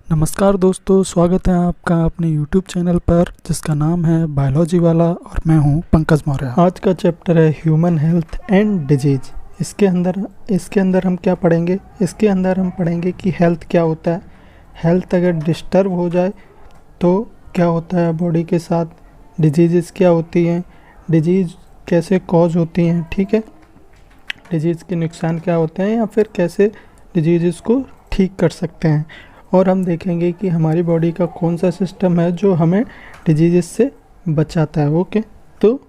नमस्कार दोस्तों, स्वागत है आपका अपने YouTube चैनल पर जिसका नाम है बायोलॉजी वाला और मैं हूं पंकज मौर्य। आज का चैप्टर है ह्यूमन हेल्थ एंड डिजीज। इसके अंदर हम क्या पढ़ेंगे? इसके अंदर हम पढ़ेंगे कि हेल्थ क्या होता है, हेल्थ अगर डिस्टर्ब हो जाए तो क्या होता है बॉडी के साथ, डिजीज़ क्या होती हैं, डिजीज़ कैसे कॉज होती हैं, ठीक है, डिजीज़ के नुकसान क्या होते हैं या फिर कैसे डिजीज़ को ठीक कर सकते हैं। और हम देखेंगे कि हमारी बॉडी का कौन सा सिस्टम है जो हमें डिजीज़ से बचाता है। ओके, तो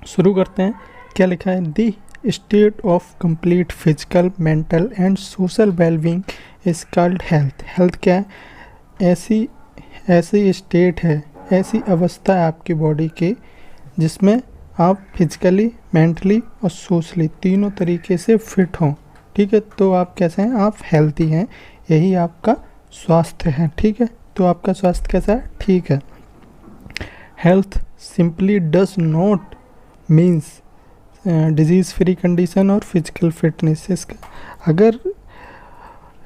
शुरू करते हैं। क्या लिखा है? दी state of complete physical, mental and social wellbeing is called health. Health क्या है? ऐसी स्टेट है, ऐसी अवस्था है आपकी बॉडी की जिसमें आप फिजिकली, मेंटली और सोशली तीनों तरीके से फिट हों। ठीक है, तो आप कैसे हैं? आप हेल्थी हैं, यही आपका स्वास्थ्य है। ठीक है, तो आपका स्वास्थ्य कैसा है? ठीक है। Health simply does not means disease free condition और फिजिकल फिटनेस। इसका अगर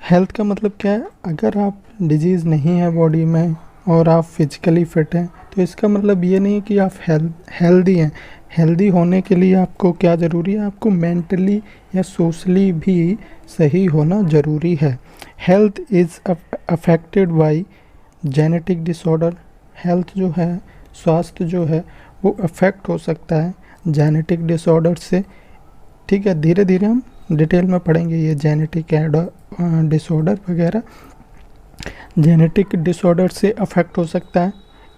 हेल्थ का मतलब क्या है? अगर आप डिजीज़ नहीं है बॉडी में और आप फिजिकली फिट हैं तो इसका मतलब ये नहीं कि आप हेल्दी हैं। हेल्दी होने के लिए आपको क्या ज़रूरी है? आपको मेंटली या सोशली भी सही होना ज़रूरी है। Health is affected by genetic disorder. Health जो है, स्वास्थ्य जो है वो अफेक्ट हो सकता है जेनेटिक डिसऑर्डर से। ठीक है, धीरे धीरे हम डिटेल में पढ़ेंगे ये जेनेटिक डिसऑर्डर वगैरह। जेनेटिक डिसऑर्डर से अफेक्ट हो सकता है।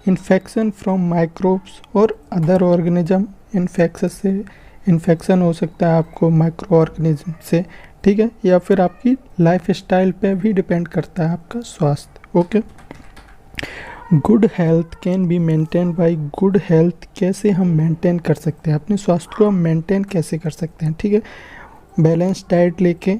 इन्फेक्शन फ्रॉम माइक्रोब्स और अदर ऑर्गेनिज्म। इन्फेक्शन हो सकता है आपको माइक्रो ऑर्गेनिज्म से। ठीक है, या फिर आपकी लाइफ स्टाइल पे भी डिपेंड करता है आपका स्वास्थ्य। Okay, good health can be maintain by good health. कैसे हम मेंटेन कर सकते हैं अपने स्वास्थ्य को? हम मेंटेन कैसे कर सकते हैं? ठीक है, बैलेंस डाइट लेके,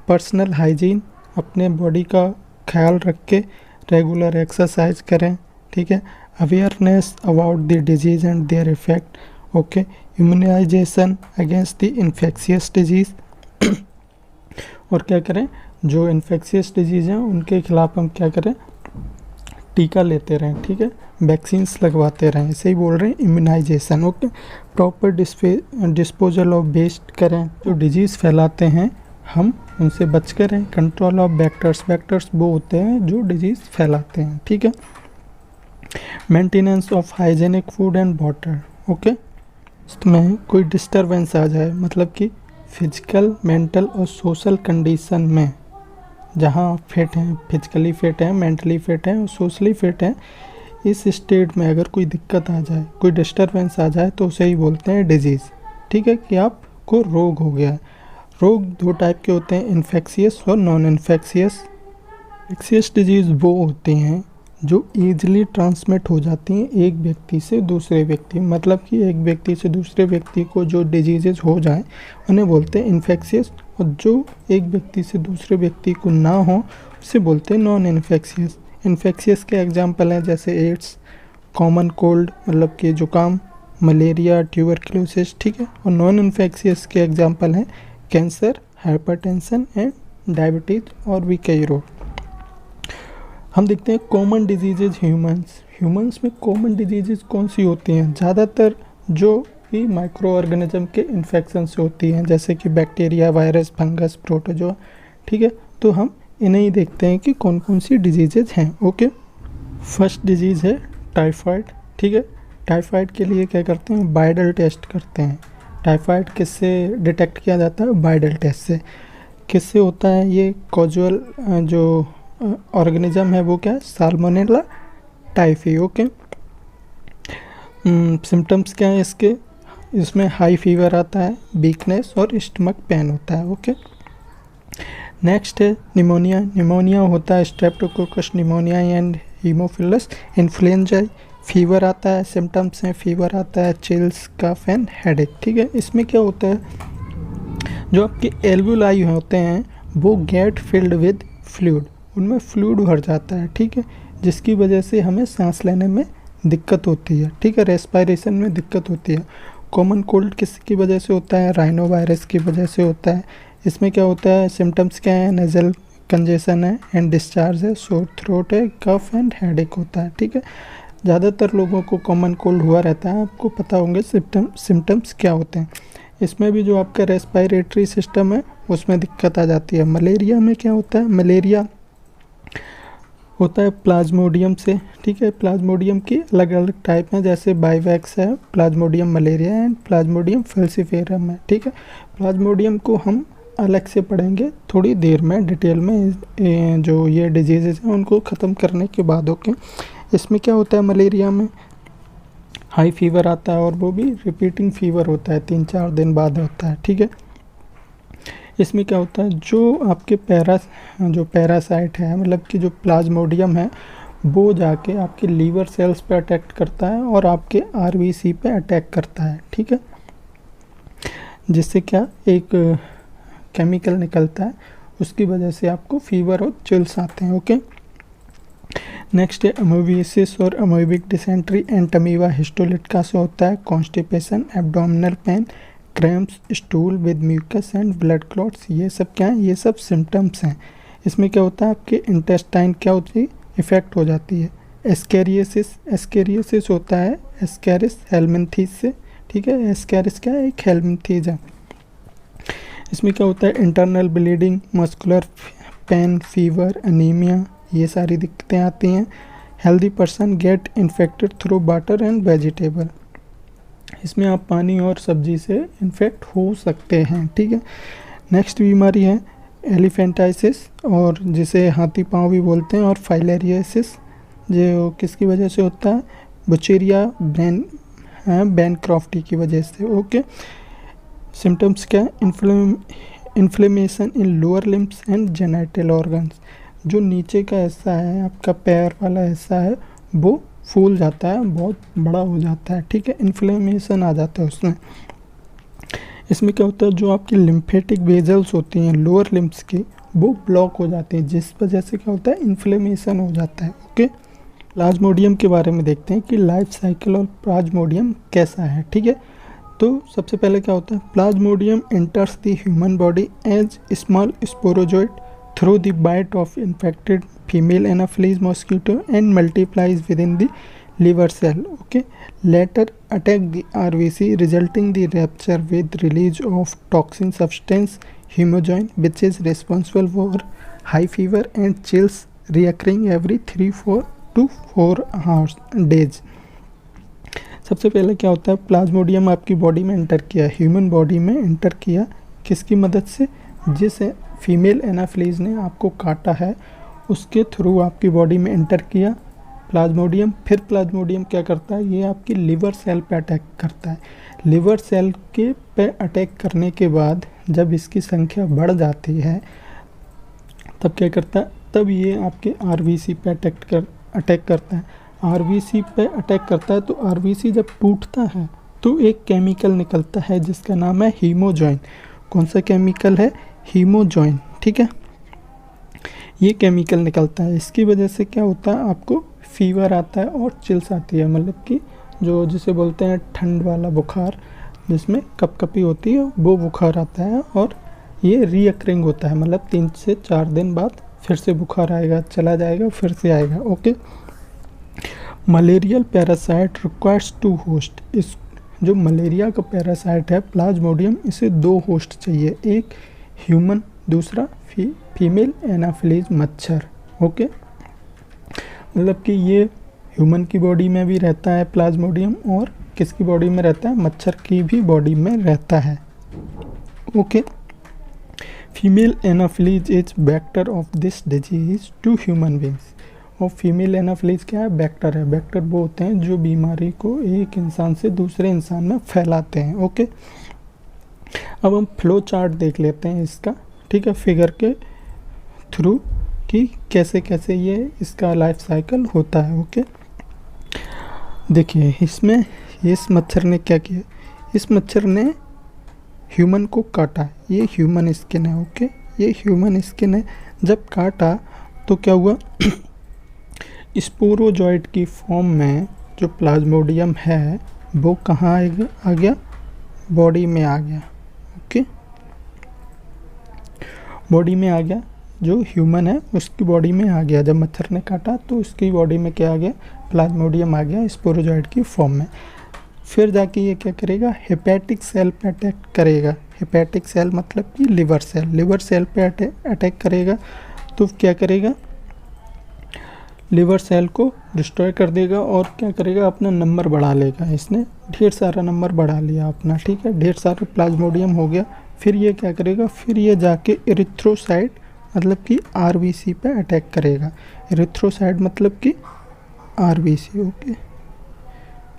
पर्सनल हाइजीन, अपने बॉडी का ख्याल रख के रेगुलर एक्सरसाइज करें। ठीक है, awareness about the disease and their effect. Okay, immunisation against the infectious disease. और क्या करें? जो इन्फेक्शियस डिजीज़ हैं उनके खिलाफ हम क्या करें? टीका लेते रहें। ठीक है, वैक्सीन्स लगवाते रहें, इसे ही बोल रहे हैं immunisation. Okay, proper disposal of waste करें। जो डिजीज़ फैलाते हैं हम उनसे बच कर रहें। कंट्रोल ऑफ बैक्टर्स वो होते हैं जो डिजीज़ फैलाते हैं। ठीक है, maintenance of hygienic food and water. Okay, इसमें कोई डिस्टरबेंस आ जाए, मतलब कि फिजिकल, मेंटल और सोशल कंडीशन में जहाँ आप फिट हैं, फिजिकली फिट हैं, मेंटली फिट हैं और सोशली फिट हैं, इस स्टेट में अगर कोई दिक्कत आ जाए, कोई डिस्टरबेंस आ जाए तो उसे ही बोलते हैं डिजीज़। ठीक है, कि आपको रोग हो गया है। रोग दो टाइप के होते हैं, इन्फेक्शियस और नॉन इन्फेक्शियस। इन्फेक्शियस डिजीज़ वो होती हैं जो ईजिली ट्रांसमिट हो जाती हैं एक व्यक्ति से दूसरे व्यक्ति, मतलब कि एक व्यक्ति से दूसरे व्यक्ति को जो डिजीज़ हो जाएं उन्हें बोलते हैं इन्फेक्शियस, और जो एक व्यक्ति से दूसरे व्यक्ति को ना हो उसे बोलते हैं नॉन इन्फेक्शियस। इन्फेक्शियस के एग्जांपल हैं जैसे एड्स, कॉमन कोल्ड मतलब कि जुकाम, मलेरिया, ट्यूबरक्लोसिस। ठीक है, और नॉन इन्फेक्शियस के एग्जांपल हैं कैंसर, हाइपरटेंशन एंड डायबिटीज़ और भी कई रोग। हम देखते हैं कॉमन डिजीज़ ह्यूमंस में कॉमन डिजीज़ कौन सी होती हैं? ज़्यादातर जो भी माइक्रो ऑर्गेनिज्म के इन्फेक्शन से होती हैं, जैसे कि बैक्टीरिया, वायरस, फंगस, प्रोटोजोआ। ठीक है, तो हम इन्हें ही देखते हैं कि कौन कौन सी डिजीज़ हैं। ओके, फर्स्ट डिजीज़ है टाइफाइड। ठीक है, टाइफाइड के लिए क्या करते हैं? बाइडल टेस्ट करते हैं। टाइफाइड किससे डिटेक्ट किया जाता है? बाइडल टेस्ट से। किससे होता है ये? कॉजुअल जो ऑर्गेनिज्म है वो क्या है? Salmonella typhi. ओके, सिम्टम्स क्या है इसके? इसमें हाई फीवर आता है, वीकनेस और स्टमक पेन होता है। ओके, नेक्स्ट है निमोनिया। निमोनिया होता है streptococcus pneumonia and haemophilus influenzae. Fever आता है, सिम्टम्स हैं फीवर आता है, चिल्स, कफ एंड हेडेक। ठीक है, इसमें क्या होता है? जो आपके एल्वुलाई होते हैं वो गेट फिल्ड विद फ्लूइड, उनमें फ्लूइड भर जाता है। ठीक है, जिसकी वजह से हमें सांस लेने में दिक्कत होती है। ठीक है, रेस्पिरेशन में दिक्कत होती है। कॉमन कोल्ड किसकी वजह से होता है? राइनो वायरस की वजह से होता है। इसमें क्या होता है? सिम्टम्स क्या है? नेज़ल कंजेशन है एंड डिस्चार्ज है, सोर थ्रोट है, कफ एंड हेडेक होता है। ठीक है, ज़्यादातर लोगों को कॉमन कोल्ड हुआ रहता है, आपको पता होंगे सिम्टम्स क्या होते हैं। इसमें भी जो आपका रेस्पिरेटरी सिस्टम है उसमें दिक्कत आ जाती है। मलेरिया में क्या होता है, मलेरिया होता है प्लाज्मोडियम से। ठीक है, प्लाज्मोडियम की अलग अलग टाइप हैं, जैसे बाइवैक्स है, Plasmodium malaria and Plasmodium falciparum है। ठीक है, प्लाज्मोडियम को हम अलग से पढ़ेंगे थोड़ी देर में डिटेल में, जो ये डिजीज़ हैं उनको ख़त्म करने के बाद। ओके, इसमें क्या होता है, मलेरिया में हाई फीवर आता है और वो भी रिपीटिंग फीवर होता है, 3-4 दिन बाद होता है। ठीक है, इसमें क्या होता है, जो आपके पैरासाइट है, मतलब कि जो प्लाज्मोडियम है, वो जाके आपके लीवर सेल्स पे अटैक करता है और आपके आरबीसी पे अटैक करता है। ठीक है, जिससे क्या एक केमिकल निकलता है, उसकी वजह से आपको फीवर और चिल्स आते हैं। ओके, नेक्स्ट है अमोबियासिस और amoebic dysentery and amoeba histolytica से होता है constipation, abdominal pain, cramps, stool with mucus and blood clots. ये सब क्या है, ये सब सिम्टम्स हैं। इसमें क्या होता है, आपके इंटेस्टाइन क्या होती है, इफेक्ट हो जाती है। एस्केरियोसिस होता है एस्केरिस हेलमिंथीज से। ठीक है, एस्केरिस क्या है, एक हेलमिंथीज है। इसमें क्या होता है, internal bleeding, muscular pain, fever, anaemia, ये सारी दिक्कतें आती हैं। Healthy person get infected through water and vegetable. इसमें आप पानी और सब्जी से इन्फेक्ट हो सकते हैं। ठीक है, नेक्स्ट बीमारी है एलिफेंटाइसिस, और जिसे हाथी पाँव भी बोलते हैं, और फाइलेरियासिस, जो किसकी वजह से होता है, बुचेरिया बैनक्रॉफ्टी की वजह से। ओके, सिम्टम्स क्या है, inflammation in lower limbs and genital organs. जो नीचे का हिस्सा है, आपका पैर वाला हिस्सा है, वो फूल जाता है, बहुत बड़ा हो जाता है। ठीक है, इन्फ्लेमेशन आ जाता है उसमें। इसमें क्या होता है, जो आपकी लिम्फेटिक वेजल्स होती हैं लोअर लिम्स की, वो ब्लॉक हो जाती हैं, जिस वजह से क्या होता है, इन्फ्लेमेशन हो जाता है। ओके, प्लाज्मोडियम के बारे में देखते हैं कि लाइफ साइकिल और प्लाज्मोडियम कैसा है। ठीक है, तो सबसे पहले क्या होता है, plasmodium enters the human body as small sporozoite through the bite of infected female anopheles mosquito and multiplies within the liver cell. Okay, later attack the RBC, resulting the rupture with release of toxin substance hemoglobin, which is responsible for high fever and chills recurring every 3 to 4 days. सबसे पहले क्या होता है, Plasmodium आपकी body में enter किया, human body में enter किया, किसकी मदद से, जिस फीमेल एनाफिलीज ने आपको काटा है उसके थ्रू आपकी बॉडी में एंटर किया प्लाज्मोडियम। फिर प्लाज्मोडियम क्या करता है, ये आपकी लिवर सेल पे अटैक करता है। लिवर सेल के पे अटैक करने के बाद जब इसकी संख्या बढ़ जाती है, तब क्या करता है, तब ये आपके आरबीसी पे अटैक करता है। आरबीसी पे अटैक करता है, तो आरबीसी जब टूटता है तो एक केमिकल निकलता है जिसका नाम है हीमोजॉइन। कौन सा केमिकल है, हीमोजॉइन। ठीक है, ये केमिकल निकलता है, इसकी वजह से क्या होता है, आपको फीवर आता है और चिल्स आती है, मतलब कि जो जिसे बोलते हैं ठंड वाला बुखार, जिसमें कपकपी होती है, वो बुखार आता है और ये रीअकरिंग होता है, मतलब 3 से 4 दिन बाद फिर से बुखार आएगा, चला जाएगा, फिर से आएगा। Okay, malarial parasite requires 2 host. इस जो मलेरिया का पैरासाइट है प्लाज्मोडियम, इसे 2 होस्ट चाहिए, एक ह्यूमन, दूसरा फीमेल एनाफिलीज मच्छर। ओके, मतलब कि ये ह्यूमन की बॉडी में भी रहता है प्लाज्मोडियम, और किसकी बॉडी में रहता है, मच्छर की भी बॉडी में रहता है। Okay, female anopheles is vector of this disease to human beings. और फीमेल एनाफिलीज क्या है, वेक्टर है। वेक्टर वो होते हैं जो बीमारी को एक इंसान से दूसरे इंसान में फैलाते हैं। ओके, अब हम फ्लो चार्ट देख लेते हैं इसका। ठीक है, फिगर के थ्रू कि कैसे कैसे ये इसका लाइफ साइकिल होता है। ओके, देखिए इसमें इस मच्छर ने क्या किया, इस मच्छर ने ह्यूमन को काटा, ये ह्यूमन स्किन है। ओके, ये ह्यूमन स्किन है, जब काटा तो क्या हुआ, स्पोरोजॉइट की फॉर्म में जो प्लाज्मोडियम है वो कहाँ आ गया, बॉडी में आ गया। ओके, बॉडी में आ गया, जो ह्यूमन है उसकी बॉडी में आ गया। जब मच्छर ने काटा तो उसकी बॉडी में क्या आ गया, प्लाज्मोडियम आ गया स्पोरोजॉइट की फॉर्म में। फिर जाके ये क्या करेगा, हेपेटिक सेल पे अटैक करेगा। हेपेटिक सेल मतलब कि लिवर सेल, लिवर सेल पे अटैक करेगा तो क्या करेगा, लिवर सेल को डिस्ट्रॉय कर देगा और क्या करेगा, अपना नंबर बढ़ा लेगा। इसने ढेर सारा नंबर बढ़ा लिया अपना, ठीक है, ढेर सारा प्लाज्मोडियम हो गया। फिर ये क्या करेगा, फिर ये जाके एरिथ्रोसाइट मतलब कि आरबीसी पे अटैक करेगा। एरिथ्रोसाइट मतलब कि आरबीसी, ओके,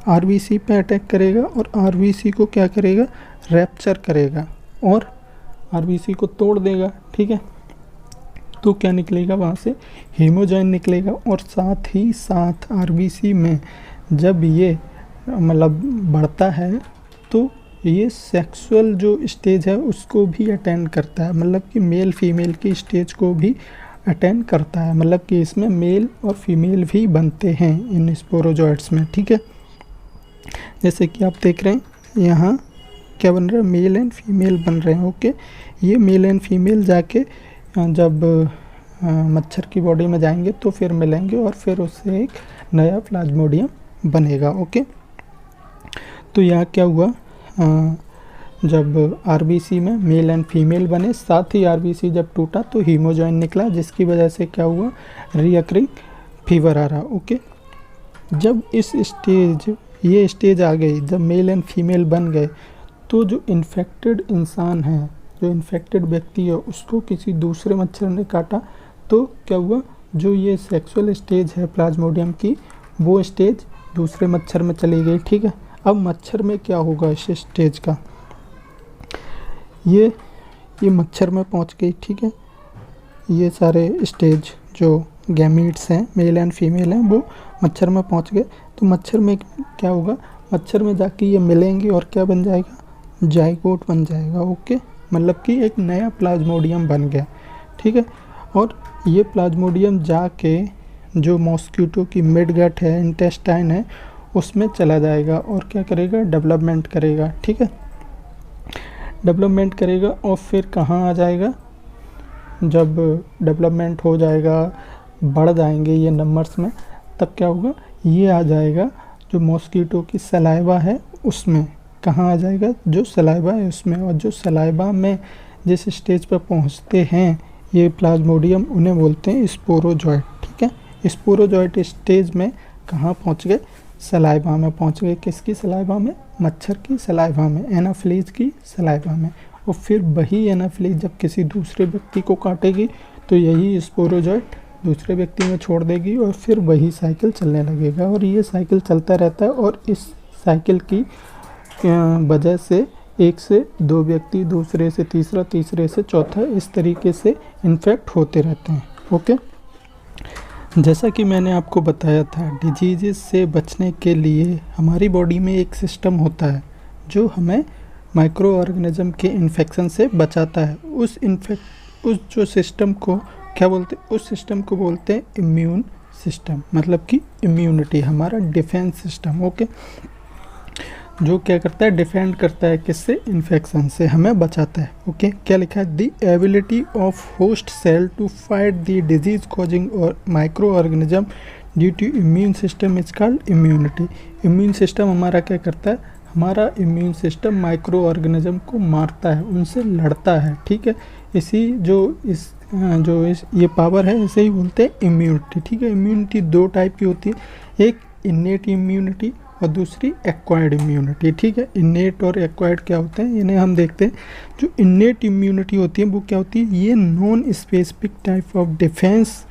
आरबीसी पे अटैक करेगा और आरबीसी को क्या करेगा, रैप्चर करेगा और आरबीसी को तोड़ देगा, ठीक है। तो क्या निकलेगा वहाँ से, हीमोजॉइन निकलेगा। और साथ ही साथ आरबीसी में जब ये मतलब बढ़ता है तो ये सेक्सुअल जो स्टेज है उसको भी अटेंड करता है, मतलब कि मेल फीमेल की स्टेज को भी अटेंड करता है, मतलब कि इसमें मेल और फीमेल भी बनते हैं इन स्पोरोजॉइट्स में, ठीक है। जैसे कि आप देख रहे हैं यहाँ क्या बन रहा है, मेल एंड फीमेल बन रहे हैं, ओके। ये मेल एंड फीमेल जाके जब मच्छर की बॉडी में जाएंगे तो फिर मिलेंगे और फिर उससे एक नया प्लाज्मोडियम बनेगा, ओके। तो यहाँ क्या हुआ, जब आरबीसी में मेल एंड फीमेल बने, साथ ही आरबीसी जब टूटा तो हीमोजॉइन निकला, जिसकी वजह से क्या हुआ, रीअकरिंग फीवर आ रहा, ओके। जब इस स्टेज, ये स्टेज आ गई, जब मेल एंड फीमेल बन गए तो जो इन्फेक्टेड इंसान है, जो इन्फेक्टेड व्यक्ति है, उसको किसी दूसरे मच्छर ने काटा तो क्या हुआ, जो ये सेक्सुअल स्टेज है प्लाज्मोडियम की, वो स्टेज दूसरे मच्छर में चली गई, ठीक है। अब मच्छर में क्या होगा इस स्टेज का, ये मच्छर में पहुंच गई, ठीक है। ये सारे स्टेज जो गैमीट्स हैं, मेल एंड फीमेल हैं, वो मच्छर में पहुंच गए। तो मच्छर में क्या होगा, मच्छर में जाके ये मिलेंगे और क्या बन जाएगा, जाइगोट बन जाएगा, ओके। मतलब कि एक नया प्लाज्मोडियम बन गया, ठीक है। और ये प्लाज्मोडियम जाके जो मॉस्किटो की मिडगट है, इंटेस्टाइन है, उसमें चला जाएगा और क्या करेगा, डेवलपमेंट करेगा, ठीक है। डेवलपमेंट करेगा और फिर कहाँ आ जाएगा, जब डेवलपमेंट हो जाएगा, बढ़ जाएंगे ये नंबर्स में, तब क्या होगा, ये आ जाएगा जो मॉस्किटो की सलाइवा है उसमें। कहाँ आ जाएगा, जो सलाइवा है उसमें। और जो सलाइवा में जिस स्टेज पर पहुँचते हैं ये प्लाज्मोडियम, उन्हें बोलते हैं स्पोरोजॉइट, ठीक है। स्पोरोजॉइट स्टेज में कहाँ पहुँच गए, सलाइवा में पहुँच गए। किसकी सलाइवा में, मच्छर की सलाइवा में, एनाफ्लीज की सलाइवा में। और फिर वही एनाफ्लीज जब किसी दूसरे व्यक्ति को काटेगी तो यही स्पोरोजॉइट दूसरे व्यक्ति में छोड़ देगी और फिर वही साइकिल चलने लगेगा। और ये साइकिल चलता रहता है और इस साइकिल की वजह से एक से दो व्यक्ति, दूसरे से तीसरा, तीसरे से चौथा, इस तरीके से इन्फेक्ट होते रहते हैं, ओके। जैसा कि मैंने आपको बताया था, डिजीज़ से बचने के लिए हमारी बॉडी में एक सिस्टम होता है जो हमें माइक्रो ऑर्गेनिज्म के इन्फेक्शन से बचाता है। उस जो सिस्टम को क्या बोलते हैं, उस सिस्टम को बोलते हैं इम्यून सिस्टम, मतलब कि इम्यूनिटी, हमारा डिफेंस सिस्टम, ओके। जो क्या करता है, डिफेंड करता है, किससे, इन्फेक्शन से हमें बचाता है, ओके। क्या लिखा है, the ability of host cell to fight the disease causing और micro organism due to immune system is called immunity. Immune system हमारा क्या करता है, हमारा इम्यून सिस्टम माइक्रो ऑर्गेनिज्म को मारता है, उनसे लड़ता है, ठीक है। ये पावर है, इसे ही बोलते हैं इम्यूनिटी, ठीक है। इम्यूनिटी दो टाइप की होती है, एक इन्नेट इम्यूनिटी और दूसरी एक्वायर्ड इम्यूनिटी, ठीक है। इन्नेट और एक्वायर्ड क्या होते हैं, इन्हें हम देखते हैं। जो इन्नेट इम्यूनिटी होती है वो क्या होती है, ये non specific type of defence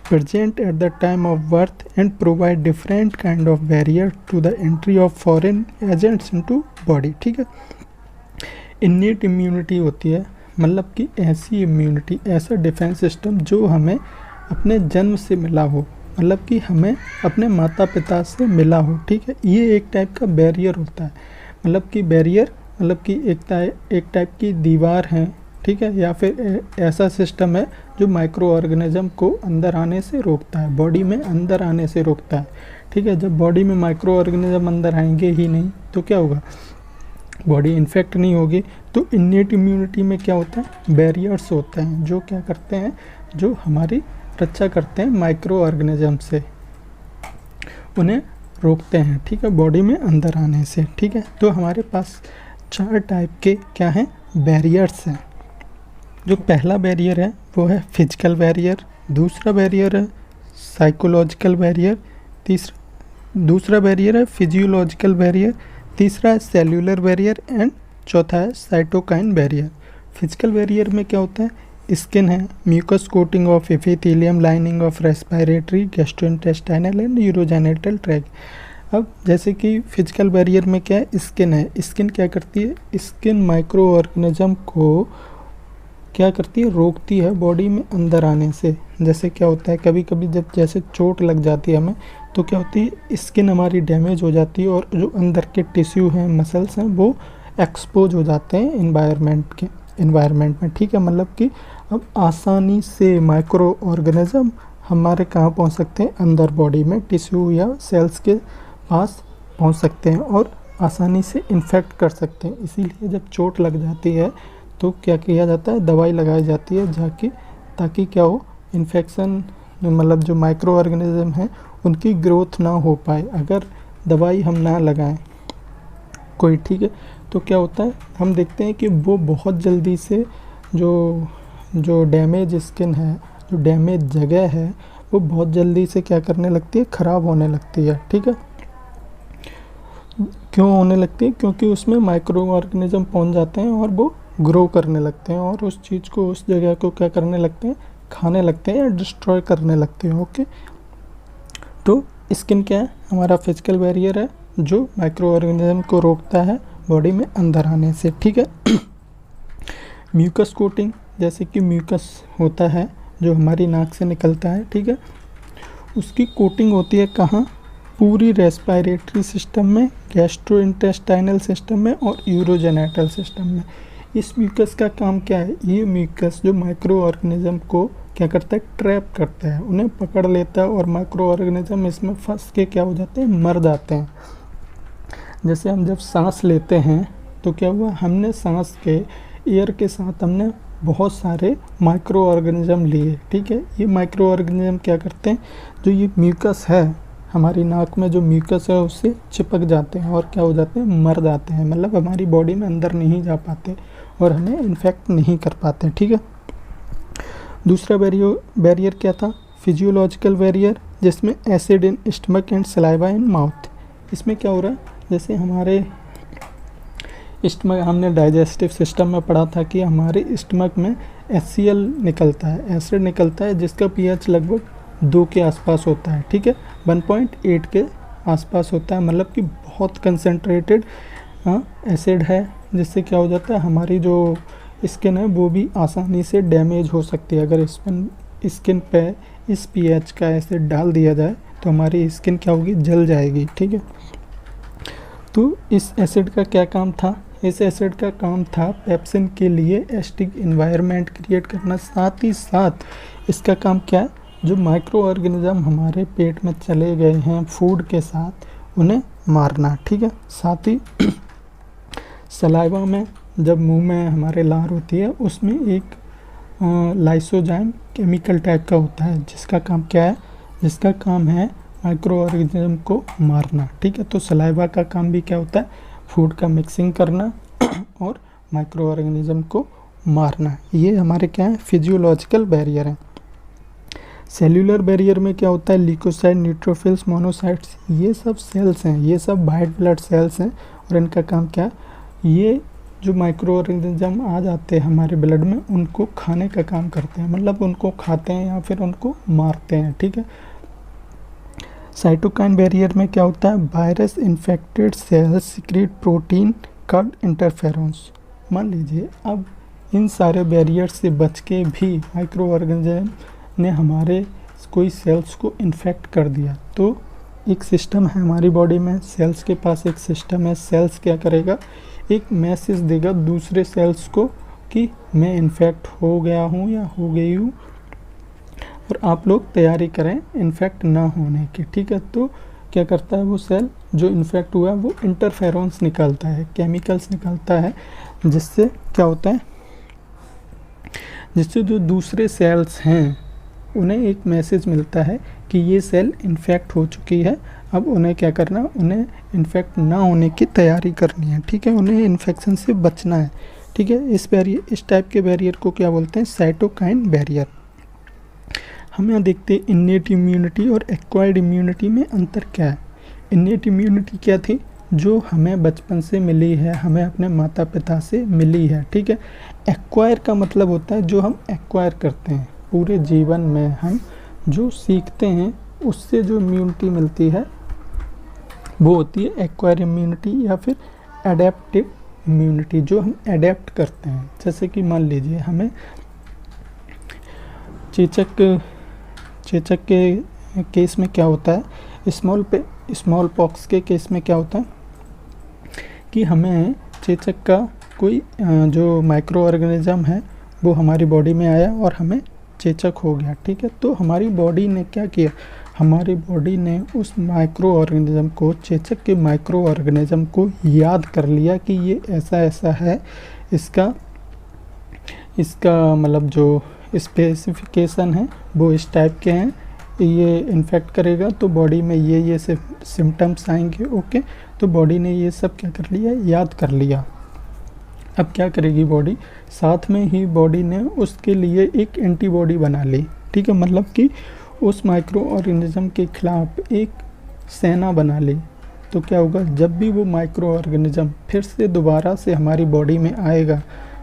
present at the time of birth and provide different kind of barrier to the entry of foreign agents into body, ठीक है। इन्नेट इम्यूनिटी होती है मतलब कि ऐसी इम्यूनिटी, ऐसा डिफेंस सिस्टम जो हमें अपने जन्म से मिला हो, मतलब कि हमें अपने माता पिता से मिला हो, ठीक है। ये एक टाइप का बैरियर होता है, मतलब कि बैरियर मतलब कि एक टाइप की दीवार है, ठीक है, या फिर ऐसा सिस्टम है जो माइक्रो ऑर्गेनिज्म को अंदर आने से रोकता है, बॉडी में अंदर आने से रोकता है, ठीक है। जब बॉडी में माइक्रो ऑर्गेनिज्म अंदर आएंगे ही नहीं तो क्या होगा, बॉडी इन्फेक्ट नहीं होगी। तो इन्नेट इम्यूनिटी में क्या होता है, बैरियर्स होते हैं जो क्या करते हैं, जो हमारी रक्षा करते हैं माइक्रो ऑर्गेनिज्म से, उन्हें रोकते हैं, ठीक है, बॉडी में अंदर आने से, ठीक है। तो हमारे पास 4 टाइप के क्या हैं, बैरियर्स हैं। जो पहला बैरियर है वो है फिजिकल बैरियर, दूसरा बैरियर है साइकोलॉजिकल बैरियर, दूसरा बैरियर है फिजियोलॉजिकल बैरियर, तीसरा है सेल्यूलर बैरियर एंड चौथा है साइटोकाइन बैरियर। फिजिकल बैरियर में क्या होता है, स्किन है, mucus coating of epithelium, lining of respiratory, gastrointestinal and urogenital tract. अब जैसे कि फिजिकल बैरियर में क्या है, स्किन है। स्किन क्या करती है, स्किन माइक्रो ऑर्गेनिज्म को क्या करती है, रोकती है बॉडी में अंदर आने से। जैसे क्या होता है, कभी कभी जब जैसे चोट लग जाती है हमें, तो क्या होती है, स्किन हमारी डैमेज हो जाती है और जो अंदर के टिश्यू हैं, मसल्स हैं, वो एक्सपोज हो जाते हैं इन्वायरमेंट में, ठीक है। मतलब कि अब आसानी से माइक्रो ऑर्गेनिज्म हमारे कहाँ पहुँच सकते हैं, अंदर बॉडी में टिश्यू या सेल्स के पास पहुँच सकते हैं और आसानी से इन्फेक्ट कर सकते हैं। इसीलिए जब चोट लग जाती है तो क्या किया जाता है, दवाई लगाई जाती है ताकि क्या हो, इन्फेक्शन, मतलब जो माइक्रो ऑर्गेनिज्म है उनकी ग्रोथ ना हो पाए। अगर दवाई हम ना लगाएं कोई, ठीक है, तो क्या होता है, हम देखते हैं कि वो बहुत जल्दी से जो डैमेज स्किन है, जो डैमेज जगह है, वो बहुत जल्दी से क्या करने लगती है, ख़राब होने लगती है, ठीक है। क्यों होने लगती है, क्योंकि उसमें माइक्रो ऑर्गेनिज्म पहुंच जाते हैं और वो ग्रो करने लगते हैं और उस चीज़ को, उस जगह को क्या करने लगते हैं, खाने लगते हैं या डिस्ट्रॉय करने लगते हैं, ओके। तो स्किन क्या है, हमारा फिजिकल बैरियर है जो माइक्रो ऑर्गेनिज्म को रोकता है बॉडी में अंदर आने से, ठीक है। म्यूकस कोटिंग, जैसे कि म्यूकस होता है जो हमारी नाक से निकलता है, ठीक है, उसकी कोटिंग होती है कहाँ, पूरी रेस्पिरेटरी सिस्टम में, गैस्ट्रोइंटेस्टाइनल सिस्टम में और यूरोजेनिटल सिस्टम में। इस म्यूकस का काम क्या है, ये म्यूकस जो माइक्रो ऑर्गेनिज्म को क्या करता है, ट्रैप करता है, उन्हें पकड़ लेता है और माइक्रो ऑर्गेनिज्म इसमें फंस के क्या हो जाते हैं, मर जाते हैं। जैसे हम जब सांस लेते हैं तो क्या हुआ, हमने सांस के एयर के साथ हमने बहुत सारे माइक्रो ऑर्गेनिज्म लिए, ठीक है। ये माइक्रो ऑर्गेनिज्म क्या करते हैं, जो ये म्यूकस है, हमारी नाक में जो म्यूकस है उससे चिपक जाते हैं और क्या हो जाते हैं, मर जाते हैं, मतलब हमारी बॉडी में अंदर नहीं जा पाते और हमें इन्फेक्ट नहीं कर पाते, ठीक है। दूसरा बैरियर क्या था, फिजियोलॉजिकल बैरियर, जिसमें acid in stomach and saliva in mouth. इसमें क्या हो रहा है, जैसे हमारे स्टमक, हमने डाइजेस्टिव सिस्टम में पढ़ा था कि हमारे स्टमक में HCl निकलता है, एसिड निकलता है, जिसका pH लगभग 2 के आसपास होता है, ठीक है, 1.8 के आसपास होता है, मतलब कि बहुत कंसनट्रेटेड एसिड है, जिससे क्या हो जाता है, हमारी जो स्किन है वो भी आसानी से डैमेज हो सकती है। अगर स्किन पे इस pH का एसिड डाल दिया जाए तो हमारी स्किन क्या होगी, जल जाएगी, ठीक है। तो इस एसिड का क्या काम था, इस एसिड का काम था पेप्सिन के लिए एसिडिक एनवायरनमेंट क्रिएट करना, साथ ही साथ इसका काम क्या है, जो माइक्रो ऑर्गेनिज्म हमारे पेट में चले गए हैं फूड के साथ, उन्हें मारना, ठीक है। साथ ही सलाइवा में, जब मुंह में हमारे लार होती है, उसमें एक लाइसोजाइम केमिकल टाइप का होता है, जिसका काम क्या है, जिसका काम है माइक्रो ऑर्गेनिज्म को मारना, ठीक है। तो सलाइवा का काम भी क्या होता है, फूड का मिक्सिंग करना और माइक्रो ऑर्गेनिज्म को मारना। ये हमारे क्या है, फिजियोलॉजिकल बैरियर हैं। सेल्यूलर बैरियर में क्या होता है, ल्यूकोसाइट, न्यूट्रोफिल्स, मोनोसाइट्स, ये सब सेल्स हैं, ये सब वाइट ब्लड सेल्स हैं और इनका काम क्या है, ये जो माइक्रो ऑर्गेनिज्म आ जाते हैं हमारे ब्लड में, उनको खाने का काम करते हैं, मतलब उनको खाते हैं या फिर उनको मारते हैं, ठीक है। साइटोकाइन बैरियर में क्या होता है, virus infected cells secret protein called interferons. मान लीजिए अब इन सारे बैरियर से बच के भी माइक्रो ऑर्गेनिज्म ने हमारे कोई सेल्स को इन्फेक्ट कर दिया, तो एक सिस्टम है हमारी बॉडी में, सेल्स के पास एक सिस्टम है, सेल्स क्या करेगा, एक मैसेज देगा दूसरे सेल्स को कि मैं इन्फेक्ट हो गया हूँ या हो गई हूँ और आप लोग तैयारी करें इन्फेक्ट ना होने की, ठीक है। तो क्या करता है वो सेल जो इन्फेक्ट हुआ है, वो इंटरफेरोन्स निकालता है, केमिकल्स निकालता है, जिससे क्या होता है, जिससे जो दूसरे सेल्स हैं उन्हें एक मैसेज मिलता है कि ये सेल इन्फेक्ट हो चुकी है, अब उन्हें क्या करना, उन्हें इन्फेक्ट ना होने की तैयारी करनी है, ठीक है, उन्हें इन्फेक्शन से बचना है, ठीक है। इस टाइप के बैरियर को क्या बोलते हैं, साइटोकाइन बैरियर। हम यहाँ देखते हैं इन्नेट इम्यूनिटी और एक्वायर्ड इम्यूनिटी में अंतर क्या है। इन्नेट इम्यूनिटी क्या थी, जो हमें बचपन से मिली है, हमें अपने माता पिता से मिली है, ठीक है। एक्वायर का मतलब होता है जो हम एक्वायर करते हैं पूरे जीवन में, हम जो सीखते हैं उससे जो इम्यूनिटी मिलती है वो होती है एक्वायर इम्यूनिटी या फिर एडेप्टिव इम्यूनिटी, जो हम एडेप्ट करते हैं। जैसे कि मान लीजिए हमें चेचक के केस में क्या होता है, स्मॉल पॉक्स के केस में क्या होता है कि हमें चेचक का कोई जो माइक्रो ऑर्गेनिज्म है वो हमारी बॉडी में आया और हमें चेचक हो गया, ठीक है। तो हमारी बॉडी ने क्या किया, हमारी बॉडी ने उस माइक्रो ऑर्गेनिज्म को, चेचक के माइक्रो ऑर्गेनिज्म को याद कर लिया कि ये ऐसा ऐसा है, इसका मतलब जो स्पेसिफिकेशन है वो इस टाइप के हैं, ये इन्फेक्ट करेगा तो बॉडी में ये सिम्टम्स आएंगे, ओके। तो बॉडी ने ये सब क्या कर लिया, याद कर लिया। अब क्या करेगी बॉडी, साथ में ही बॉडी ने उसके लिए एक एंटीबॉडी बना ली, ठीक है, मतलब कि उस माइक्रो ऑर्गेनिज्म के खिलाफ एक सेना बना ली। तो क्या होगा, जब भी वो माइक्रो ऑर्गेनिज्म फिर से दोबारा से हमारी बॉडी में आएगा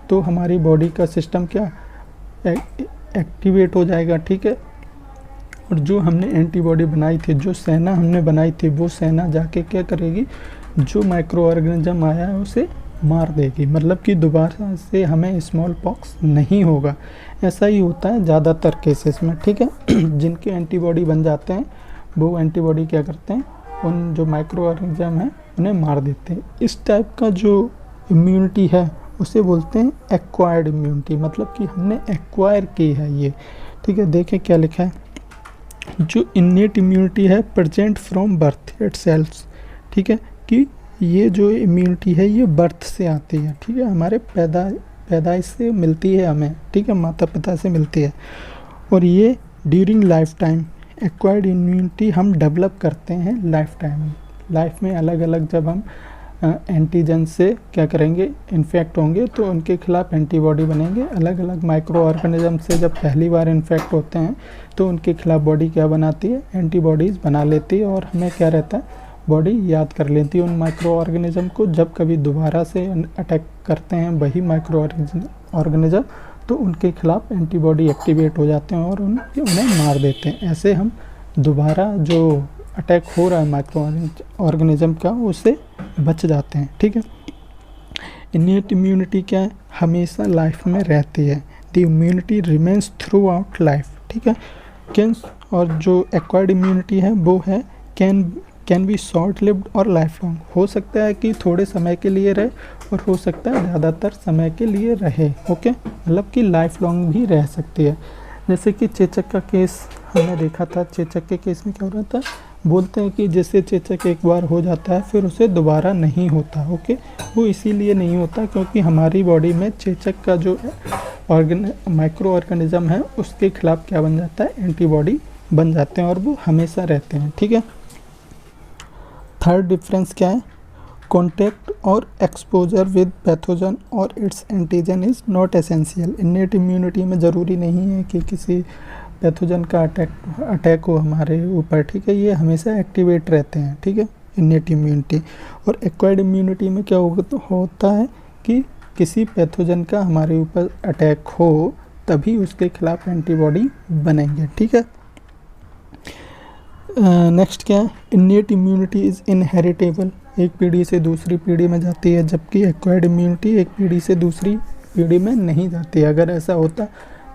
तो हमारी बॉडी का सिस्टम क्या एक्टिवेट हो जाएगा, ठीक है। और जो हमने एंटीबॉडी बनाई थी, जो सेना हमने बनाई थी, वो सेना जाके क्या करेगी, जो माइक्रो ऑर्गेनिज्म आया है उसे मार देगी, मतलब कि दोबारा से हमें स्मॉल पॉक्स नहीं होगा। ऐसा ही होता है ज़्यादातर केसेस में, ठीक है। जिनके एंटीबॉडी बन जाते हैं वो एंटीबॉडी क्या करते हैं, उन जो माइक्रो ऑर्गेनिज्म हैं उन्हें मार देते हैं। इस टाइप का जो इम्यूनिटी है उसे बोलते हैं एक्वायर्ड इम्यूनिटी, मतलब कि हमने एक्वायर की है ये, ठीक है। देखें क्या लिखा है, जो इन्नेट इम्यूनिटी है प्रेजेंट फ्रॉम बर्थ इटसेल्फ, ठीक है, कि ये जो इम्यूनिटी है ये बर्थ से आती है, ठीक है, हमारे पैदाइश से मिलती है हमें, ठीक है, माता पिता से मिलती है। और ये during life time, acquired immunity हम डेवलप करते हैं लाइफ में अलग अलग, जब हम एंटीजन से क्या करेंगे, इन्फेक्ट होंगे तो उनके खिलाफ एंटीबॉडी बनेंगे। अलग अलग माइक्रो ऑर्गेनिज्म से जब पहली बार इन्फेक्ट होते हैं तो उनके खिलाफ बॉडी क्या बनाती है, एंटीबॉडीज़ बना लेती है, और हमें क्या रहता है, बॉडी याद कर लेती है उन माइक्रो ऑर्गेनिज्म को। जब कभी दोबारा से अटैक करते हैं वही माइक्रो ऑर्गेनिज्म तो उनके खिलाफ एंटीबॉडी एक्टिवेट हो जाते हैं और उन्हें मार देते हैं। ऐसे हम दोबारा जो अटैक हो रहा है माइक्रो ऑर्गेनिज्म का उससे बच जाते हैं, ठीक है। इन्नेट इम्यूनिटी क्या है, हमेशा लाइफ में रहती है, the immunity remains through out life, ठीक है। और जो एक्वायर्ड इम्यूनिटी है वो है कैन बी शॉर्ट लिव्ड और लाइफ लॉन्ग, हो सकता है कि थोड़े समय के लिए रहे और हो सकता है ज़्यादातर समय के लिए रहे, ओके, मतलब कि लाइफ लॉन्ग भी रह सकती है। जैसे कि चेचक का केस हमने देखा था, चेचक के केस में क्या हो रहा था, बोलते हैं कि जैसे चेचक एक बार हो जाता है फिर उसे दोबारा नहीं होता, ओके। वो इसीलिए नहीं होता क्योंकि हमारी बॉडी में चेचक का जो माइक्रो ऑर्गेनिज्म है उसके खिलाफ क्या बन जाता है, एंटीबॉडी बन जाते हैं और वो हमेशा रहते हैं, ठीक है। थर्ड डिफरेंस क्या है, कॉन्टैक्ट और एक्सपोजर विद पैथोजन और it's antigen is not essential. Innate immunity में ज़रूरी नहीं है कि किसी पैथोजन का अटैक हो हमारे ऊपर, ठीक है, ये हमेशा एक्टिवेट रहते हैं, ठीक है, इन्नेट इम्यूनिटी। और एक्वायर्ड इम्यूनिटी में क्या होता है कि किसी पैथोजन का हमारे ऊपर अटैक हो तभी उसके खिलाफ एंटीबॉडी बनेंगे, ठीक है। नेक्स्ट क्या है, इन्नेट इम्यूनिटी इज़ इनहेरिटेबल, एक पीढ़ी से दूसरी पीढ़ी में जाती है, जबकि एक्वायर्ड इम्यूनिटी एक पीढ़ी से दूसरी पीढ़ी में नहीं जाती है। अगर ऐसा होता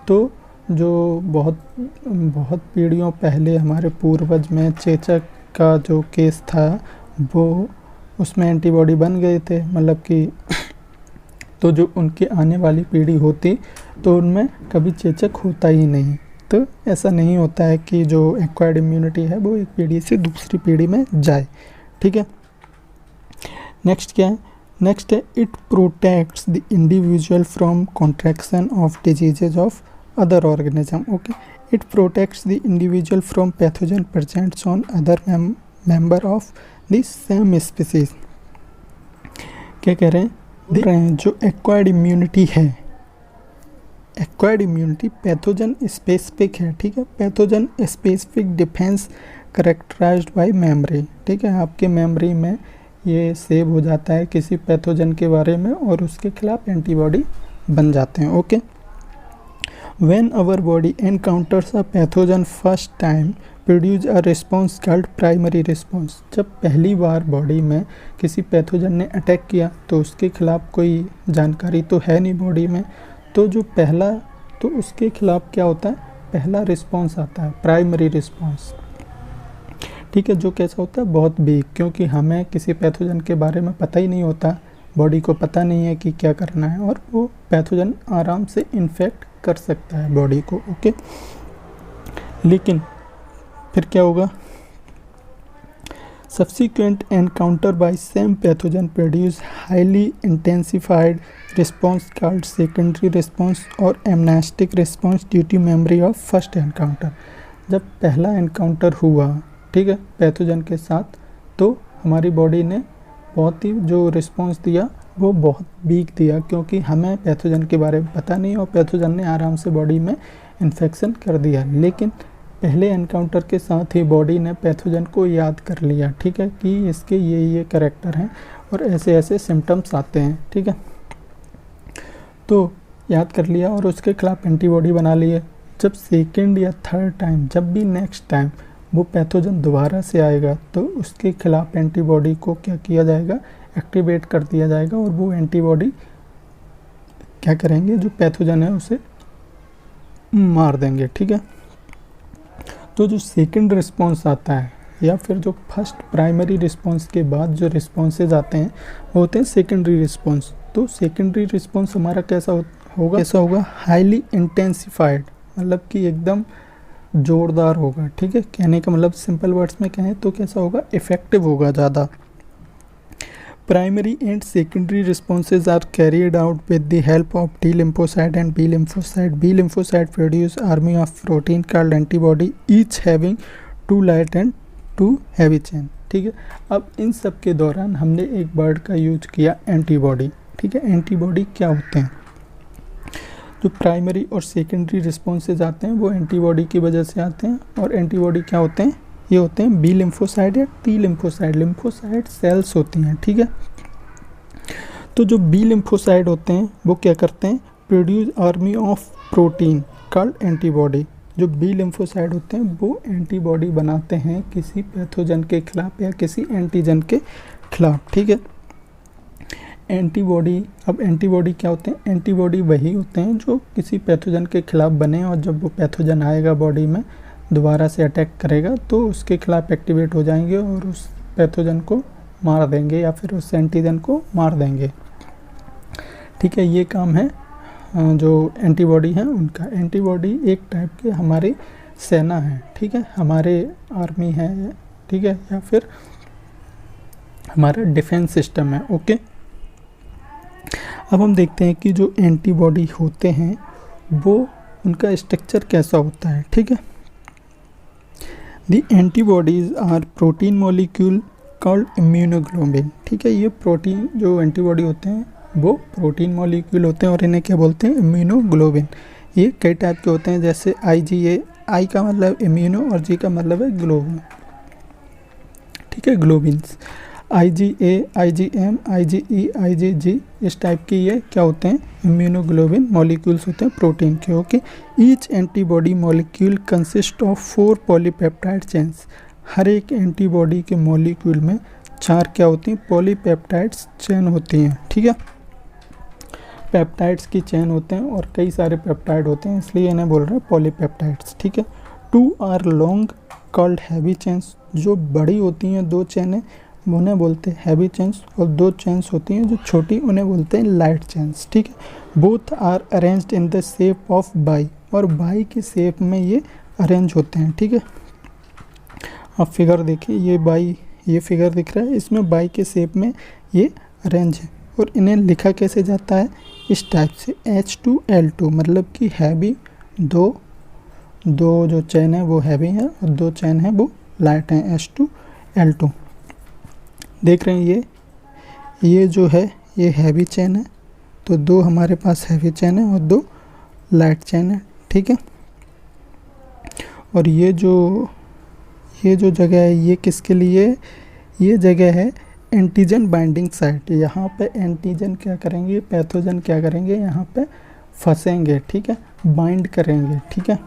तो जो बहुत पीढ़ियों पहले हमारे पूर्वज में चेचक का जो केस था वो उसमें एंटीबॉडी बन गए थे, मतलब कि तो जो उनकी आने वाली पीढ़ी होती तो उनमें कभी चेचक होता ही नहीं। तो ऐसा नहीं होता है कि जो एक्वायर्ड इम्यूनिटी है वो एक पीढ़ी से दूसरी पीढ़ी में जाए, ठीक है। नेक्स्ट क्या है, नेक्स्ट है it protects the individual from contraction of diseases of other organism. Okay, it protects the individual from pathogen presents on other member of the same species. क्या कह रहे हैं, जो एक्वायर्ड इम्यूनिटी है, एक्वायर्ड इम्यूनिटी पैथोजन स्पेसिफिक है, ठीक है, pathogen specific defence characterised bye memory, ठीक है, आपके मेमोरी में ये सेव हो जाता है किसी पैथोजन के बारे में और उसके खिलाफ एंटीबॉडी बन जाते हैं। Okay, when our body encounters a pathogen first time produce a response called primary response. जब पहली बार बॉडी में किसी पैथोजन ने अटैक किया तो उसके खिलाफ कोई जानकारी तो है नहीं बॉडी में, तो जो पहला, तो उसके खिलाफ क्या होता है, पहला रिस्पॉन्स आता है प्राइमरी रिस्पॉन्स, ठीक है, जो कैसा होता है, बहुत वीक, क्योंकि हमें किसी पैथोजन के बारे में पता ही नहीं होता, बॉडी को पता नहीं है कि क्या करना है और वो पैथोजन आराम से इन्फेक्ट कर सकता है बॉडी को। ओके, लेकिन फिर क्या होगा, subsequent encounter by same pathogen produce highly intensified response called secondary response और amnestic response due to memory of first encounter. जब पहला एनकाउंटर हुआ, ठीक है, पैथोजन के साथ, तो हमारी बॉडी ने बहुत ही जो रिस्पॉन्स दिया वो बहुत वीक दिया, क्योंकि हमें पैथोजन के बारे में पता नहीं और पैथोजन ने आराम से बॉडी में इन्फेक्शन कर दिया। लेकिन पहले एनकाउंटर के साथ ही बॉडी ने पैथोजन को याद कर लिया, ठीक है, कि इसके ये कैरेक्टर हैं और ऐसे ऐसे सिम्टम्स आते हैं, ठीक है, तो याद कर लिया और उसके खिलाफ एंटीबॉडी बना लिए। जब सेकेंड या थर्ड टाइम, जब भी नेक्स्ट टाइम वो पैथोजन दोबारा से आएगा तो उसके खिलाफ एंटीबॉडी को क्या किया जाएगा, एक्टिवेट कर दिया जाएगा और वो एंटीबॉडी क्या करेंगे, जो पैथोजन है उसे मार देंगे, ठीक है। तो जो सेकंड रिस्पॉन्स आता है या फिर जो फर्स्ट प्राइमरी रिस्पॉन्स के बाद जो रिस्पॉन्सेज आते हैं वो होते हैं सेकेंडरी रिस्पॉन्स। तो सेकेंडरी रिस्पॉन्स हमारा कैसा होगा, हाईली इंटेंसिफाइड, मतलब कि एकदम जोरदार होगा, ठीक है, कहने का मतलब सिंपल वर्ड्स में कहें तो कैसा होगा, इफेक्टिव होगा ज़्यादा। Primary and secondary responses are carried out with the help of T lymphocyte and B lymphocyte. B lymphocyte produce army of protein called antibody each having 2 light and 2 heavy chain, ठीक है। अब इन सब के दौरान हमने एक वर्ड का use किया, एंटीबॉडी, ठीक है। एंटीबॉडी क्या होते हैं, जो प्राइमरी और सेकेंडरी रिस्पॉन्सेज आते हैं वो एंटीबॉडी की वजह से आते हैं। और एंटीबॉडी क्या होते हैं, ये होते हैं बी लिम्फोसाइट या टी लिम्फोसाइट। लिम्फोसाइट सेल्स होती हैं, ठीक है। तो जो बी लिम्फोसाइट होते हैं वो क्या करते हैं, produce army of protein called antibody. जो बी लिम्फोसाइट होते हैं वो एंटीबॉडी बनाते हैं किसी पैथोजन के खिलाफ या किसी एंटीजन के खिलाफ, ठीक है। एंटीबॉडी, अब एंटीबॉडी क्या होते हैं, एंटीबॉडी वही होते हैं जो किसी पैथोजन के खिलाफ बने और जब वो पैथोजन आएगा बॉडी में दोबारा से अटैक करेगा तो उसके खिलाफ एक्टिवेट हो जाएंगे और उस पैथोजन को मार देंगे या फिर उस एंटीजन को मार देंगे, ठीक है। ये काम है जो एंटीबॉडी हैं उनका। एंटीबॉडी एक टाइप के हमारी सेना है, ठीक है, हमारे आर्मी है, ठीक है, या फिर हमारा डिफेंस सिस्टम है। ओके, अब हम देखते हैं कि जो एंटीबॉडी होते हैं वो उनका स्ट्रक्चर कैसा होता है, ठीक है। The antibodies are protein molecule called immunoglobin, ठीक है। ये प्रोटीन जो एंटीबॉडी होते हैं वो प्रोटीन मॉलिक्यूल होते हैं और इन्हें क्या बोलते हैं, इम्यूनोग्लोबिन। ये कई टाइप के होते हैं, जैसे IgA, आई का मतलब इम्यूनो और जी का मतलब है ग्लोबिन, ठीक है, ग्लोबिन्स। IgA, IgM, IgE, IgG, इस टाइप की ये क्या होते हैं, इम्यूनोग्लोबिन मॉलिक्यूल्स होते हैं प्रोटीन के। Okay, each antibody molecule consist of 4 polypeptide chains. हर एक एंटीबॉडी के मॉलिक्यूल में 4 क्या होती हैं, पॉलीपेप्टाइड्स चेन होती हैं, ठीक है। पेप्टाइड्स की चेन होते हैं और कई सारे पेप्टाइड होते हैं, इसलिए इन्हें बोल रहे हैं पॉलीपेप्टाइड्स, ठीक है। 2 are long called heavy chains, जो बड़ी होती हैं 2 चेनें उन्हें बोलते हैं हैवी चेन्स, और 2 चेन्स होती हैं जो छोटी उन्हें बोलते हैं लाइट चेन्स, ठीक है। Both are arranged in the shape of Y, और बाई के शेप में ये अरेंज होते हैं, ठीक है। आप फिगर देखिए, ये बाई, ये फिगर दिख रहा है, इसमें बाई के शेप में ये अरेंज है, और इन्हें लिखा कैसे जाता है, इस टाइप से H2L2, मतलब कि हैवी, दो जो चैन है वो हैवी है और 2 चैन है वो लाइट हैं, H2L2। देख रहे हैं ये जो है ये हैवी चैन है, तो 2 हमारे पास हैवी चैन है और 2 लाइट चैन है, ठीक है। और ये जो जगह है ये किसके लिए, ये जगह है एंटीजन बाइंडिंग साइट। यहाँ पे एंटीजन क्या करेंगे, पैथोजन क्या करेंगे, यहाँ पे फंसेंगे, ठीक है, बाइंड करेंगे, ठीक है।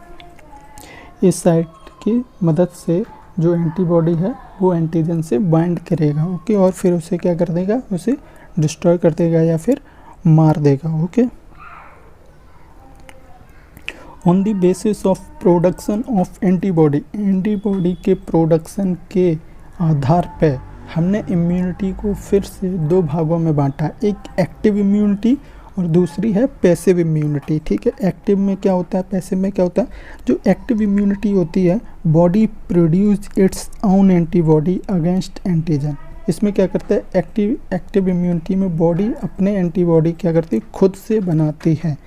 इस साइट की मदद से जो एंटीबॉडी है वो एंटीजन से बाइंड करेगा, ओके, और फिर उसे क्या कर देगा, उसे डिस्ट्रॉय कर देगा या फिर मार देगा, okay. On the basis of production of antibody, antibody के प्रोडक्शन के आधार पे हमने इम्यूनिटी को फिर से 2 भागों में बांटा, एक एक्टिव इम्यूनिटी और दूसरी है पैसिव इम्यूनिटी, ठीक है। एक्टिव में क्या होता है, पैसिव में क्या होता है। जो एक्टिव इम्यूनिटी होती है, body produce its own antibody against antigen. इसमें क्या करता है, एक्टिव इम्यूनिटी में बॉडी अपने एंटीबॉडी क्या करती है, खुद से बनाती है।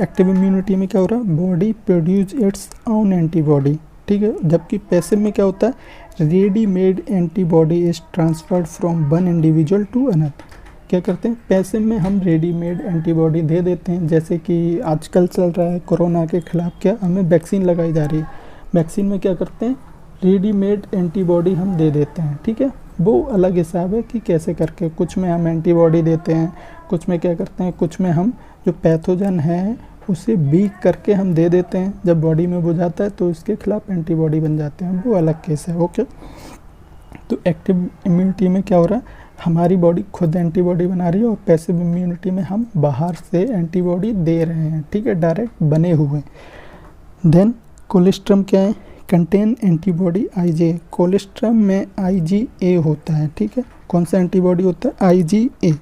एक्टिव इम्यूनिटी में क्या हो रहा है, body produce its own antibody, ठीक है। जबकि पैसिव में क्या होता है, readymade antibody is transferred from one individual to another. क्या करते हैं, पैसिव में हम रेडीमेड एंटीबॉडी दे देते हैं, जैसे कि आजकल चल रहा है कोरोना के खिलाफ, क्या हमें वैक्सीन लगाई जा रही है, वैक्सीन में क्या करते हैं, रेडीमेड एंटीबॉडी हम दे देते हैं, ठीक है। वो अलग हिसाब है कि कैसे करके, कुछ में हम एंटीबॉडी देते हैं, कुछ में क्या करते हैं, कुछ में हम जो पैथोजन है उसे बीक करके हम दे देते हैं, जब बॉडी में वो जाता है तो इसके खिलाफ एंटीबॉडी बन जाते हैं, वो अलग केस है, ओके। तो एक्टिव इम्यूनिटी में क्या हो रहा है, हमारी बॉडी खुद एंटीबॉडी बना रही है, और पैसिव इम्यूनिटी में हम बाहर से एंटीबॉडी दे रहे हैं, ठीक है, डायरेक्ट बने हुए। देन कोलेस्ट्रम क्या है, कंटेन एंटीबॉडी IgA। कोलेस्ट्रम में IgA होता है, ठीक है। कौन सा एंटीबॉडी होता है, IgA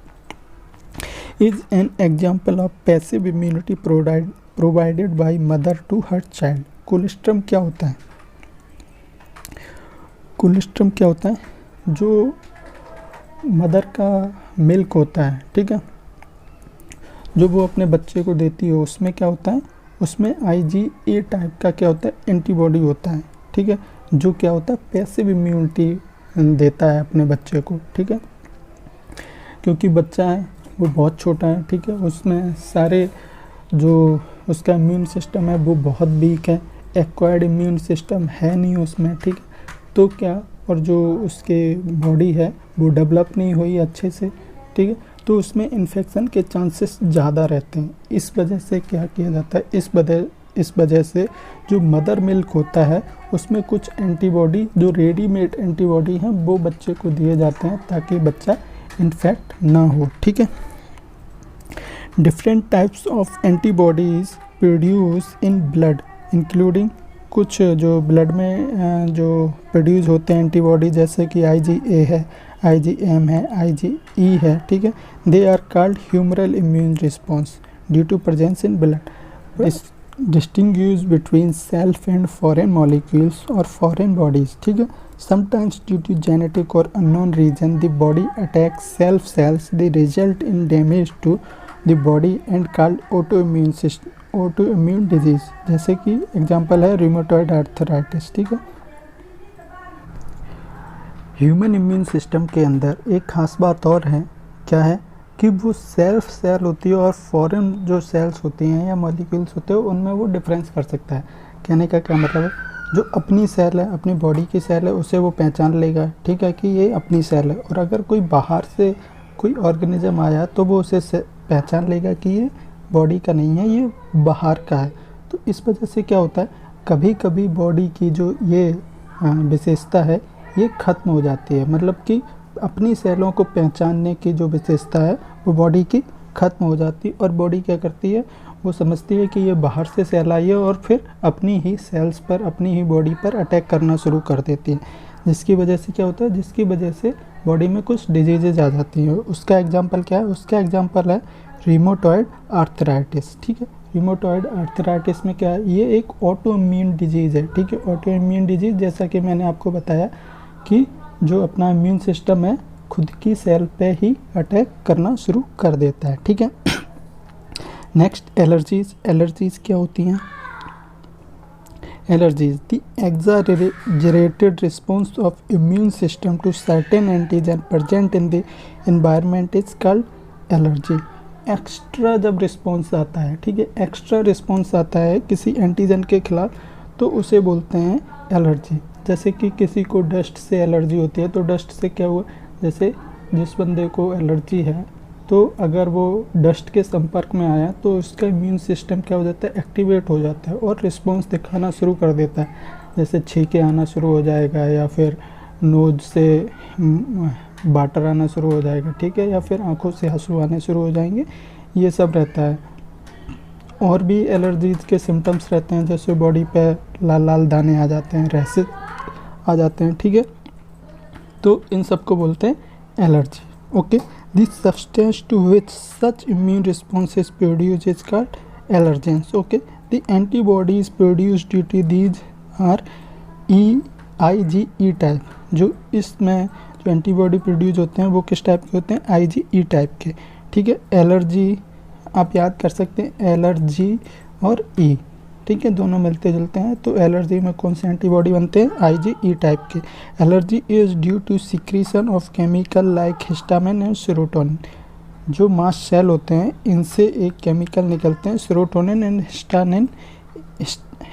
is an example of passive immunity provided by mother to her child. Colostrum क्या होता है, कोलेस्ट्रम क्या होता है, जो मदर का मिल्क होता है, ठीक है, जो वो अपने बच्चे को देती है, उसमें क्या होता है, उसमें IgA टाइप का क्या होता है, एंटीबॉडी होता है, ठीक है, जो क्या होता है, पैसिव इम्यूनिटी देता है अपने बच्चे को, ठीक है। क्योंकि बच्चा है वो बहुत छोटा है, ठीक है, उसमें सारे जो उसका इम्यून सिस्टम है वो बहुत वीक है, एक्वायर्ड इम्यून सिस्टम है नहीं उसमें, ठीक है। तो क्या, और जो उसके बॉडी है वो डेवलप नहीं हुई अच्छे से, ठीक है, तो उसमें इन्फेक्शन के चांसेस ज़्यादा रहते हैं। इस वजह से क्या किया जाता है, इस वजह से जो मदर मिल्क होता है उसमें कुछ एंटीबॉडी, जो रेडीमेड एंटीबॉडी हैं, वो बच्चे को दिए जाते हैं ताकि बच्चा इन्फेक्ट ना हो, ठीक है। Different types of antibodies produce in blood including, कुछ जो ब्लड में जो प्रोड्यूस होते हैं एंटीबॉडी, जैसे कि IgA है, IgM है, IgE है, ठीक है। They are called humoral immune response due to presence in blood. Distinguish between self and foreign molecules और फॉरेन बॉडीज, ठीक है। Sometimes due to genetic or unknown reason the body attacks self cells, they result in damage to the body and called autoimmune disease, जैसे कि example है rheumatoid arthritis, ठीक है। Human immune system के अंदर एक खास बात और है, क्या है कि वो सेल्फ सेल होती है और फॉरेन जो सेल्स होती हैं या मॉलिक्यूल्स होते हैं उनमें वो डिफरेंस कर सकता है। कहने का क्या मतलब है, जो अपनी सेल है, अपनी बॉडी की सेल है, उसे वो पहचान लेगा, ठीक है, कि ये अपनी सेल है, और अगर कोई बाहर से कोई ऑर्गेनिज्म आया तो वो उसे पहचान लेगा कि ये बॉडी का नहीं है, ये बाहर का है। तो इस वजह से क्या होता है, कभी कभी बॉडी की जो ये विशेषता है ये ख़त्म हो जाती है, मतलब कि अपनी सेलों को पहचानने की जो विशेषता है वो बॉडी की ख़त्म हो जाती है, और बॉडी क्या करती है, वो समझती है कि ये बाहर से सेल आई है और फिर अपनी ही सेल्स पर, अपनी ही बॉडी पर अटैक करना शुरू कर देती है, जिसकी वजह से क्या होता है, जिसकी वजह से बॉडी में कुछ डिजीजेज आ जाती हैं। उसका एग्जांपल क्या है, उसका एग्जांपल है रूमेटॉइड आर्थराइटिस, ठीक है। रूमेटॉइड आर्थराइटिस में क्या है, ये एक ऑटो इम्यून डिजीज़ है, ठीक है। ऑटो इम्यून डिजीज़, जैसा कि मैंने आपको बताया कि जो अपना इम्यून सिस्टम है खुद की सेल पे ही अटैक करना शुरू कर देता है, ठीक है। नेक्स्ट एलर्जीज क्या होती हैं? Allergies the exaggerated response of immune system to certain antigen present in the environment is called allergy। Extra जब रिस्पॉन्स आता है, ठीक है, एक्स्ट्रा रिस्पॉन्स आता है किसी एंटीजन के खिलाफ तो उसे बोलते हैं एलर्जी। जैसे कि किसी को डस्ट से एलर्जी होती है, तो डस्ट से क्या हुआ, जैसे जिस बंदे को एलर्जी है तो अगर वो डस्ट के संपर्क में आया तो उसका इम्यून सिस्टम क्या हो जाता है, एक्टिवेट हो जाता है और रिस्पॉन्स दिखाना शुरू कर देता है। जैसे छींके आना शुरू हो जाएगा या फिर नोज से वाटर आना शुरू हो जाएगा, ठीक है, या फिर आंखों से आंसू आने शुरू हो जाएंगे, ये सब रहता है। और भी एलर्जीज के सिम्टम्स रहते हैं, जैसे बॉडी पे लाल लाल दाने आ जाते हैं, रैशेस आ जाते हैं, ठीक है, तो इन सब को बोलते हैं allergy. Okay, this substance to which such immune response is produce is called allergens. Okay, the antibodies produce due to these are IgE type. जो इसमें जो एंटीबॉडी प्रोड्यूस होते हैं वो किस टाइप के होते हैं, IgE टाइप के, ठीक है। एलर्जी आप याद कर सकते हैं, एलर्जी और ई, ठीक है, दोनों मिलते जुलते हैं। तो एलर्जी में कौन से एंटीबॉडी बनते हैं, IgE टाइप के। Allergy is due to secretion of chemical like histamine and serotonin. जो मास्ट सेल होते हैं इनसे एक केमिकल निकलते हैं, सेरोटोनिन एंड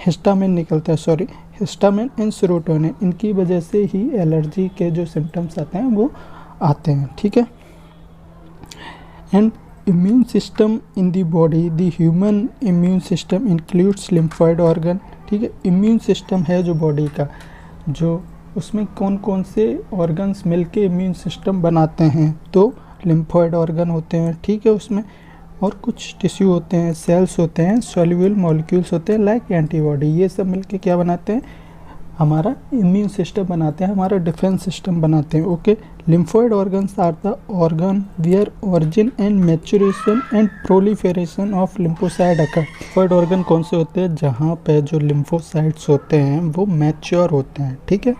हिस्टामिन निकलता है, सॉरी, हिस्टामिन एंड सेरोटोनिन। इनकी वजह से ही एलर्जी के जो सिम्टम्स आते हैं वो आते हैं, ठीक है। And immune system in the body, the human immune system includes lymphoid organ, ठीक है। इम्यून सिस्टम है जो बॉडी का, जो उसमें कौन कौन से ऑर्गन्स मिलके इम्यून सिस्टम बनाते हैं, तो लिम्फॉइड ऑर्गन होते हैं, ठीक है, उसमें और कुछ टिश्यू होते हैं, सेल्स होते हैं, सॉल्युबल मॉलिक्यूल्स होते हैं लाइक एंटीबॉडी। ये सब मिलके क्या बनाते हैं, हमारा इम्यून सिस्टम बनाते हैं, हमारा डिफेंस सिस्टम बनाते हैं। Okay, lymphoid organs are the organ where origin and maturation and proliferation of lymphocyte occur. Lymphoid organ कौन से होते हैं, जहाँ पे जो लिम्फोसाइट्स होते हैं वो मैच्योर होते हैं, ठीक है,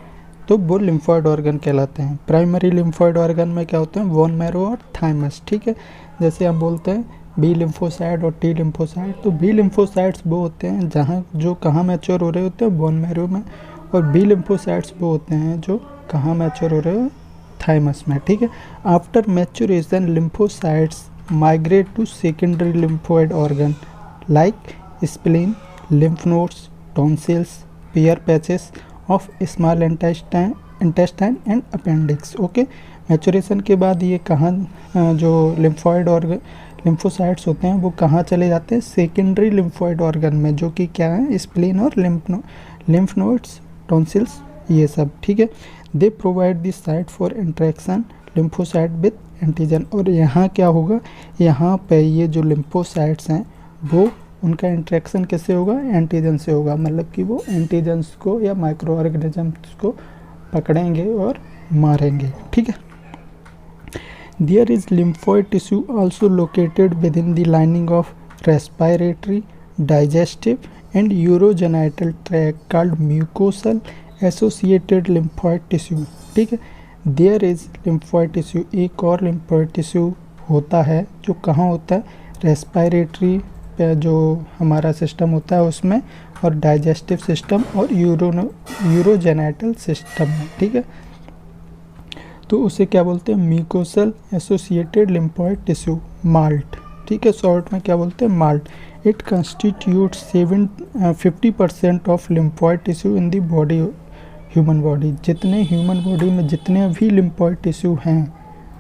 तो वो लिम्फॉइड ऑर्गन कहलाते हैं। प्राइमरी लिम्फॉइड ऑर्गन में क्या होते हैं, बोन मैरो और थाइमस, ठीक है। जैसे हम बोलते हैं बी लिम्फोसाइट और टी लिम्फोसाइट, तो बी लिम्फोसाइट्स वो होते हैं जहाँ जो कहाँ मैच्योर हो रहे होते हैं, बोन मैरो में, और बी लिम्फोसाइट्स वो होते हैं जो कहाँ मैच्योर हो रहे हो, थाइमस में, ठीक है। After maturation lymphocytes migrate to secondary lymphoid organ like spleen, lymph nodes, tonsils, Peyer's patches of small intestine and appendix. Okay, maturation के बाद ये कहाँ जो लिम्फोइड ऑर्गन लिम्फोसाइट्स होते हैं वो कहाँ चले जाते हैं, सेकेंडरी लिम्फोइड ऑर्गन में, जो कि क्या है, स्प्लीन और लिम्फ नोड्स, टॉन्सिल्स, ये सब, ठीक है। They provide the site for interaction lymphocyte with antigen. और यहाँ क्या होगा, यहाँ पे ये जो लिम्फोसाइट्स हैं वो उनका इंटरेक्शन किससे होगा, एंटीजन से होगा, मतलब कि वो एंटीजन्स को या माइक्रो ऑर्गेनिजम्स को पकड़ेंगे और मारेंगे, ठीक है। There is lymphoid tissue also located within the lining of respiratory, digestive and urogenital tract called mucosal associated lymphoid tissue, ठीक है। There is lymphoid tissue, एक और lymphoid tissue होता है जो कहाँ होता है, रेस्पिरेटरी पे जो हमारा सिस्टम होता है उसमें, और डाइजेस्टिव सिस्टम और यूरोजेनाइटल सिस्टम में, ठीक है। तो उसे क्या बोलते हैं, mucosal associated lymphoid tissue, malt, ठीक है, शॉर्ट में क्या बोलते हैं, malt. It constitutes 50% of lymphoid tissue in the body, human body. जितने ह्यूमन बॉडी में जितने भी लिम्फॉइड टिश्यू हैं,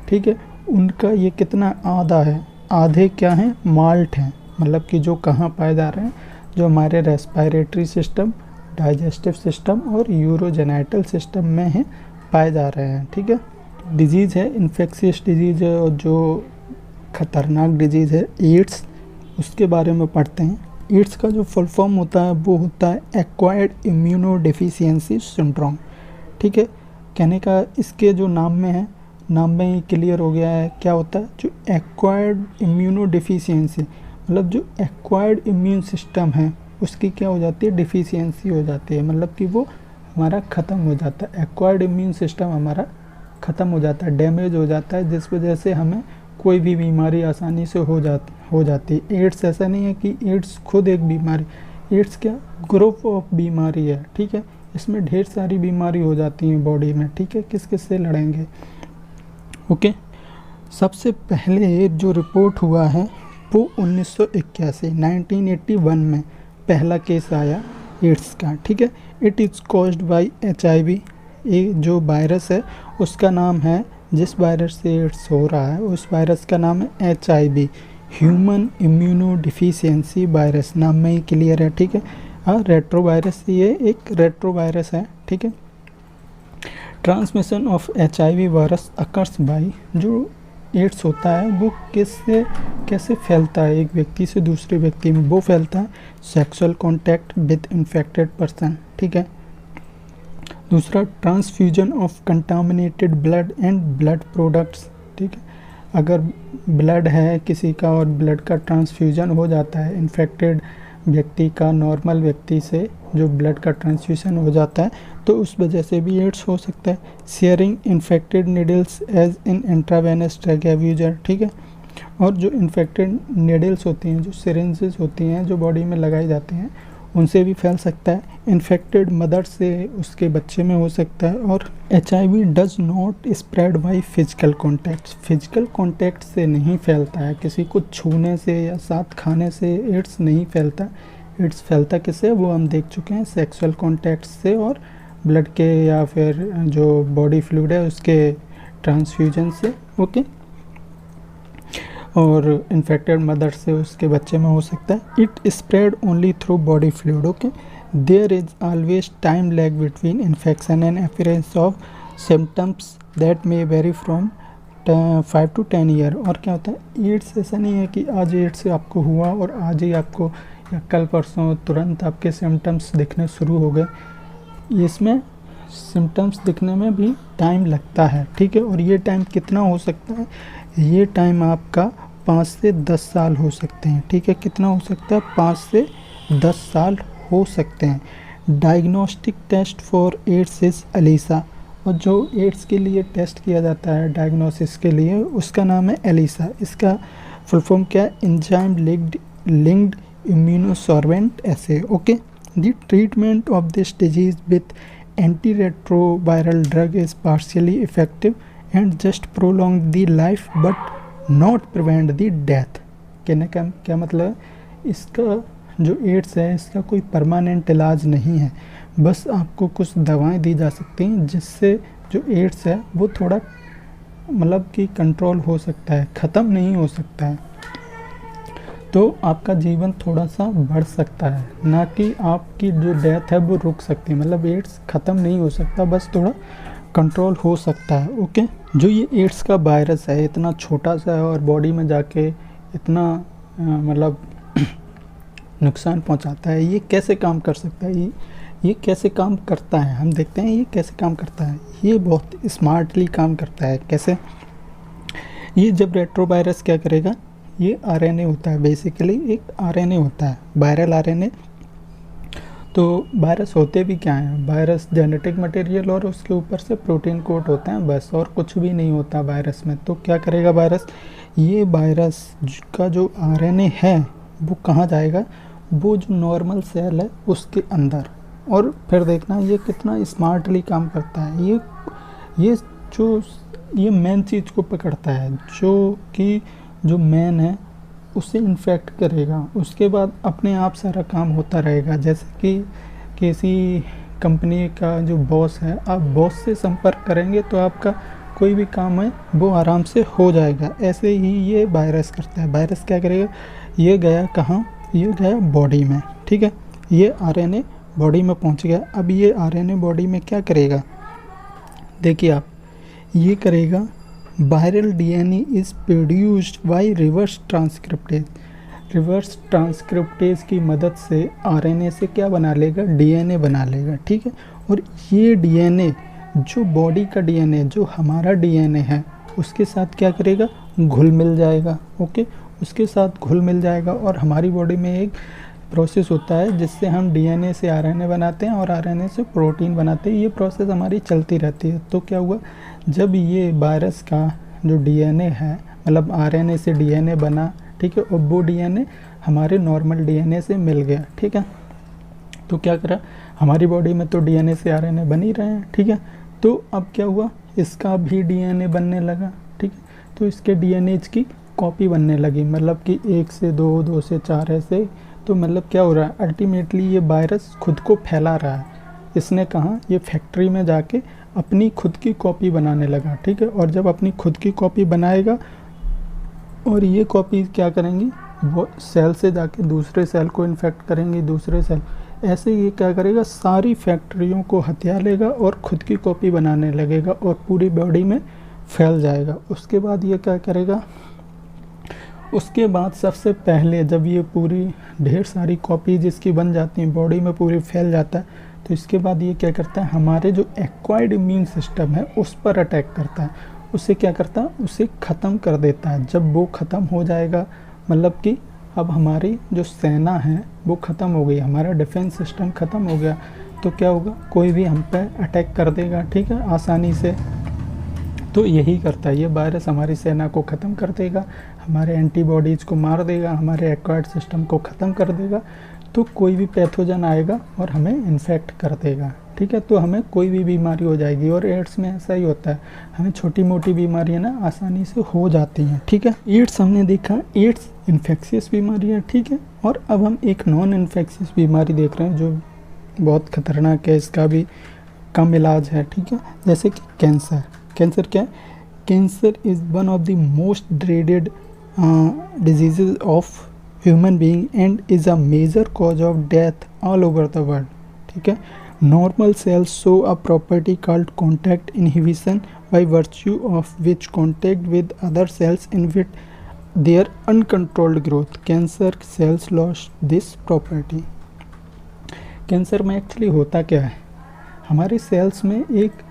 ठीक है, उनका ये कितना, आधा है, आधे क्या हैं, माल्ट हैं, मतलब कि जो कहाँ पाए जा रहे हैं, जो हमारे रेस्पिरेटरी सिस्टम, डाइजेस्टिव सिस्टम और यूरोजेनाइटल सिस्टम में हैं, पाए जा रहे हैं, ठीक है। डिजीज़ है, इन्फेक्शियस डिजीज़ है, और जो ख़तरनाक डिजीज़ है एड्स, उसके बारे में पढ़ते हैं। एड्स का जो फुल फॉर्म होता है वो होता है एक्वायर्ड इम्यूनोडेफिशिएंसी सिंड्रोम, ठीक है। कहने का इसके जो नाम में है, नाम में ही क्लियर हो गया है क्या होता है, जो एक्वायर्ड इम्यूनोडेफिशिएंसी, मतलब जो एक्वायर्ड इम्यून सिस्टम है उसकी क्या हो जाती है, डिफिशियंसी हो जाती है, मतलब कि वो हमारा ख़त्म हो जाता है, एक्वायर्ड इम्यून सिस्टम हमारा ख़त्म हो जाता है, डैमेज हो जाता है, जिस वजह से हमें कोई भी बीमारी आसानी से हो जाती है। एड्स ऐसा नहीं है कि एड्स खुद एक बीमारी, एड्स क्या ग्रुप ऑफ बीमारी है, ठीक है। इसमें ढेर सारी बीमारी हो जाती हैं बॉडी में, ठीक है। किस किस से लड़ेंगे, ओके। सबसे पहले जो रिपोर्ट हुआ है वो 1981 में पहला केस आया एड्स का, ठीक है। It is caused by HIV। ये जो वायरस है उसका नाम है, जिस वायरस से एड्स हो रहा है उस वायरस का नाम है HIV, human immuno deficiency virus. नाम में ही क्लियर है, ठीक है। हाँ, रेट्रो वायरस, ये एक रेट्रो वायरस है, ठीक है। Transmission of HIV virus occurs by, जो एड्स होता है वो कैसे फैलता है एक व्यक्ति से दूसरे व्यक्ति में, वो फैलता है sexual contact with infected person, ठीक है। दूसरा, transfusion of contaminated blood and blood products, ठीक है। अगर ब्लड है किसी का और ब्लड का ट्रांसफ्यूजन हो जाता है इन्फेक्टेड व्यक्ति का नॉर्मल व्यक्ति से, जो ब्लड का ट्रांसफ्यूजन हो जाता है, तो उस वजह से भी एड्स हो सकता है। Sharing infected needles as in intravenous drug abuser, ठीक है। और जो इन्फेक्टेड नीडल्स होती हैं, जो सिरिंजेस होती हैं जो बॉडी में लगाई जाती हैं, उनसे भी फैल सकता है। इन्फेक्टेड मदर से उसके बच्चे में हो सकता है। और HIV does not spread by physical contact, physical contact से नहीं फैलता है, किसी को छूने से या साथ खाने से एड्स नहीं फैलता। एड्स फैलता किससे, वो हम देख चुके हैं, सेक्सुअल कॉन्टैक्ट से और ब्लड के या फिर जो बॉडी फ्लूइड है उसके ट्रांसफ्यूजन से, ओके। और इन्फेक्टेड मदर से उसके बच्चे में हो सकता है। It spread only through body fluid, okay. There is always time lag between infection and appearance of symptoms that may vary from 5 to 10 year. और क्या होता है, एड्स ऐसा नहीं है कि आज एड्स आपको हुआ और आज ही आपको या कल परसों तुरंत आपके सिम्टम्स दिखने शुरू हो गए। इसमें सिम्टम्स दिखने में भी टाइम लगता है, ठीक है। और ये टाइम कितना हो सकता है, ये टाइम आपका 5 से 10 साल हो सकते हैं, ठीक है। कितना हो सकता है, 5 से 10 साल हो सकते हैं। Diagnostic test for AIDS is ELISA, और जो एड्स के लिए टेस्ट किया जाता है डायग्नोसिस के लिए, उसका नाम है एलिसा। इसका फुल फॉर्म क्या है, enzyme linked immunosorbent essay, okay. The treatment of this disease with antiretroviral drug is partially effective and just prolong the life but not prevent the death. कहने का क्या मतलब है, इसका जो एड्स है इसका कोई परमानेंट इलाज नहीं है, बस आपको कुछ दवाएं दी जा सकती हैं जिससे जो एड्स है वो थोड़ा मतलब कि कंट्रोल हो सकता है, ख़त्म नहीं हो सकता है। तो आपका जीवन थोड़ा सा बढ़ सकता है, ना कि आपकी जो डेथ है वो रुक सकती है। मतलब एड्स ख़त्म नहीं हो सकता, बस थोड़ा कंट्रोल हो सकता है, ओके। जो ये एड्स का वायरस है इतना छोटा सा है और बॉडी में जाके इतना मतलब नुकसान पहुंचाता है, ये कैसे काम कर सकता है, ये कैसे काम करता है, हम देखते हैं ये कैसे काम करता है। ये बहुत स्मार्टली काम करता है। कैसे, ये जब रेट्रोवायरस क्या करेगा, ये RNA होता है, बेसिकली एक RNA होता है, वायरल RNA। तो वायरस होते भी क्या हैं, वायरस जेनेटिक मटेरियल और उसके ऊपर से प्रोटीन कोट होते हैं, बस, और कुछ भी नहीं होता वायरस में। तो क्या करेगा वायरस, ये वायरस का जो RNA है वो कहाँ जाएगा, वो जो नॉर्मल सेल है उसके अंदर। और फिर देखना ये कितना स्मार्टली काम करता है। ये मेन चीज़ को पकड़ता है, जो कि जो मेन है उसे इन्फेक्ट करेगा, उसके बाद अपने आप सारा काम होता रहेगा। जैसे कि किसी कंपनी का जो बॉस है, आप बॉस से संपर्क करेंगे तो आपका कोई भी काम है वो आराम से हो जाएगा। ऐसे ही ये वायरस करता है। वायरस क्या करेगा, ये गया कहाँ, ये गया बॉडी में, ठीक है। ये RNA बॉडी में पहुंच गया। अब ये RNA बॉडी में क्या करेगा, देखिए आप, ये करेगा viral DNA is produced by reverse transcriptase. Reverse transcriptase की मदद से RNA से क्या बना लेगा, DNA बना लेगा, ठीक है। और ये DNA जो बॉडी का DNA, जो हमारा DNA है, उसके साथ क्या करेगा, घुल मिल जाएगा, ओके। उसके साथ घुल मिल जाएगा और हमारी बॉडी में एक प्रोसेस होता है जिससे हम डीएनए से आरएनए बनाते हैं और आरएनए से प्रोटीन बनाते हैं। ये प्रोसेस हमारी चलती रहती है। तो क्या हुआ, जब ये वायरस का जो डीएनए है, मतलब आरएनए से डीएनए बना, ठीक है, और वो डीएनए हमारे नॉर्मल डीएनए से मिल गया, ठीक है, तो क्या करा, हमारी बॉडी में तो डीएनए से आरएनए बन ही रहे हैं, ठीक है, तो अब क्या हुआ, इसका भी डीएनए बनने लगा, ठीक है, तो इसके डीएनएज की कॉपी बनने लगी, मतलब कि 1 से 2, 2 से 4 ऐसे। तो मतलब क्या हो रहा है, अल्टीमेटली ये वायरस खुद को फैला रहा है। इसने कहा, ये फैक्ट्री में जाके अपनी खुद की कॉपी बनाने लगा, ठीक है, और जब अपनी खुद की कॉपी बनाएगा और ये कॉपी क्या करेंगी, वो सेल से जाके दूसरे सेल को इन्फेक्ट करेंगी, दूसरे सेल, ऐसे ये क्या करेगा, सारी फैक्ट्रियों को हथिया लेगा और ख़ुद की कॉपी बनाने लगेगा और पूरी बॉडी में फैल जाएगा। उसके बाद ये क्या करेगा, उसके बाद सबसे पहले जब ये पूरी ढेर सारी कॉपी जिसकी बन जाती हैं, बॉडी में पूरी फैल जाता है, तो इसके बाद ये क्या करता है, हमारे जो एक्वायर्ड इम्यून सिस्टम है उस पर अटैक करता है। उसे क्या करता है, उसे ख़त्म कर देता है। जब वो ख़त्म हो जाएगा, मतलब कि अब हमारी जो सेना है वो ख़त्म हो गई, हमारा डिफेंस सिस्टम ख़त्म हो गया, तो क्या होगा, कोई भी हम पे अटैक कर देगा, ठीक है, आसानी से। तो यही करता है ये वायरस, हमारी सेना को ख़त्म कर देगा, हमारे एंटीबॉडीज़ को मार देगा, हमारे एक्वायर्ड सिस्टम को ख़त्म कर देगा। तो कोई भी पैथोजन आएगा और हमें इन्फेक्ट कर देगा, ठीक है, तो हमें कोई भी बीमारी हो जाएगी। और एड्स में ऐसा ही होता है, हमें छोटी मोटी बीमारियां ना आसानी से हो जाती हैं, ठीक है। एड्स हमने देखा, एड्स इन्फेक्शियस बीमारी है, ठीक है। और अब हम एक नॉन इन्फेक्शियस बीमारी देख रहे हैं जो बहुत खतरनाक है, इसका भी कम इलाज है, ठीक है, जैसे कि कैंसर। कैंसर क्या है, cancer is one of the most dreaded disease of human being and is a major cause of death all over the world, ठीक है। Normal cells show a property called contact inhibition, by virtue of which contact with other cells inhibit their uncontrolled growth. Cancer cells lost this property. Cancer में actually होता क्या है, हमारी sales में एक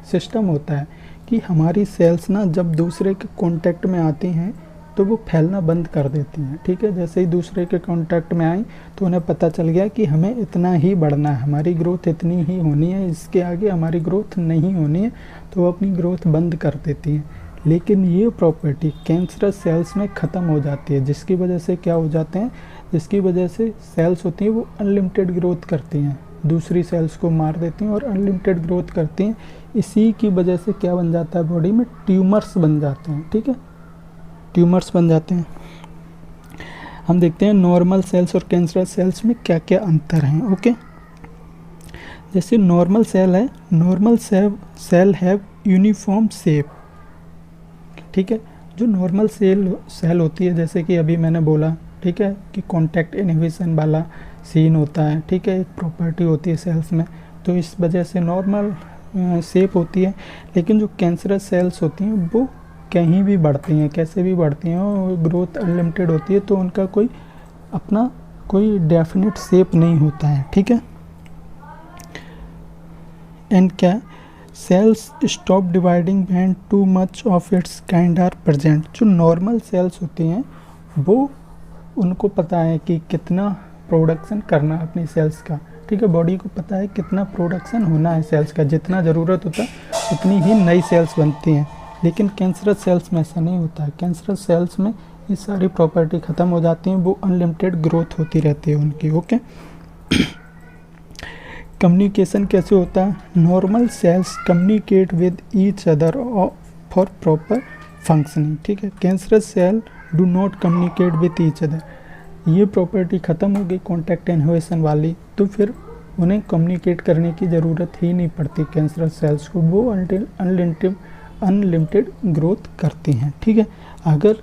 system होता है कि हमारी सेल्स ना जब दूसरे के कांटेक्ट में आती हैं तो वो फैलना बंद कर देती हैं, ठीक है। जैसे ही दूसरे के कांटेक्ट में आई तो उन्हें पता चल गया कि हमें इतना ही बढ़ना है, हमारी ग्रोथ इतनी ही होनी है, इसके आगे हमारी ग्रोथ नहीं होनी है, तो वो अपनी ग्रोथ बंद कर देती हैं। लेकिन ये प्रॉपर्टी कैंसरस सेल्स में ख़त्म हो जाती है, जिसकी वजह से क्या हो जाते हैं, जिसकी वजह से सेल्स होती हैं वो अनलिमिटेड ग्रोथ करती हैं, दूसरी सेल्स को मार देती हैं और अनलिमिटेड ग्रोथ करती हैं। इसी की वजह से क्या बन जाता है, बॉडी में ट्यूमर्स बन जाते हैं, ठीक है, ट्यूमर्स बन जाते हैं। हम देखते हैं नॉर्मल सेल्स और कैंसरस सेल्स में क्या क्या अंतर हैं, ओके। जैसे नॉर्मल सेल है, normal cell have uniform shape, ठीक है। जो नॉर्मल सेल होती है, जैसे कि अभी मैंने बोला, ठीक है, कि कॉन्टैक्ट इनहिबिशन वाला सीन होता है, ठीक है, एक प्रॉपर्टी होती है सेल्स में, तो इस वजह से नॉर्मल शेप होती है। लेकिन जो कैंसरस सेल्स होती हैं वो कहीं भी बढ़ती हैं, कैसे भी बढ़ती हैं, और ग्रोथ अनलिमिटेड होती है, तो उनका कोई अपना कोई डेफिनेट शेप नहीं होता है, ठीक है। एंड क्या, cells stop dividing when too much of its kind are present. जो नॉर्मल सेल्स होती हैं वो, उनको पता है कि कितना प्रोडक्शन करना है अपनी सेल्स का, ठीक है, बॉडी को पता है कितना प्रोडक्शन होना है सेल्स का, जितना ज़रूरत होता है उतनी ही नई सेल्स बनती हैं। लेकिन कैंसरस सेल्स में ऐसा नहीं होता है, कैंसरस सेल्स में ये सारी प्रॉपर्टी ख़त्म हो जाती हैं, वो अनलिमिटेड ग्रोथ होती रहती है उनकी, ओके। कम्युनिकेशन कैसे होता है, normal cells communicate with each other for proper functioning, ठीक है। Cancerous cell do not communicate with each other, ये प्रॉपर्टी ख़त्म हो गई कॉन्टैक्ट इनहिबिशन वाली, तो फिर उन्हें कम्युनिकेट करने की ज़रूरत ही नहीं पड़ती कैंसरस सेल्स को, वो अनलिमिटेड ग्रोथ करती हैं, ठीक है। अगर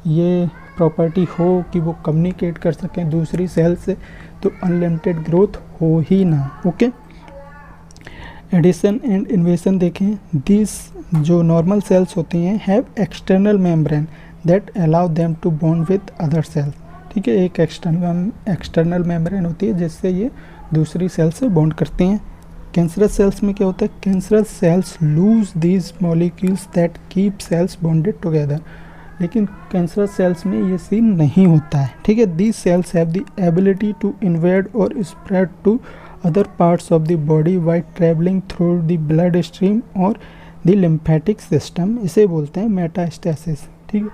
ये प्रॉपर्टी हो कि वो कम्युनिकेट कर सकें दूसरी सेल से, तो अनलिमिटेड ग्रोथ हो ही ना, ओके। एडिशन एंड इन्वेशन देखें, दिस जो नॉर्मल सेल्स होती हैं have external membrane that allow them to bond with other cells, ठीक है, एक एक्सटर्नल मेम्ब्रेन होती है जिससे ये दूसरी सेल से बॉन्ड करती हैं। कैंसरस सेल्स में क्या होता है, cancerous cells lose these molecules that keep cells bonded together. लेकिन कैंसर सेल्स में ये सीन नहीं होता है, ठीक है। These cells have the ability to invade और spread to other parts of the body by travelling through the blood stream और द लिम्फेटिक सिस्टम। इसे बोलते हैं मेटास्टेसिस, ठीक है।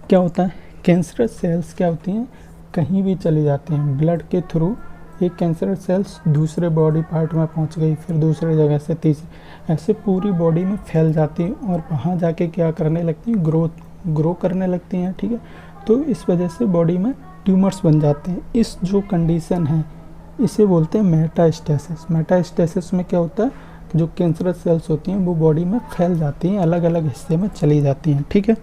क्या होता है, कैंसर सेल्स क्या होती हैं, कहीं भी चली जाती हैं ब्लड के थ्रू। एक कैंसर सेल्स दूसरे बॉडी पार्ट में पहुंच गई, फिर दूसरे जगह से तीसरी, ऐसे पूरी बॉडी में फैल जाती हैं और वहाँ जाके क्या करने लगती हैं, ग्रो करने लगती हैं, ठीक है। तो इस वजह से बॉडी में ट्यूमर्स बन जाते हैं। इस जो कंडीशन है इसे बोलते हैं मेटास्टेसिस। मेटास्टेसिस में क्या होता है, जो कैंसर सेल्स होती हैं वो बॉडी में फैल जाती हैं, अलग अलग हिस्से में चली जाती हैं, ठीक है।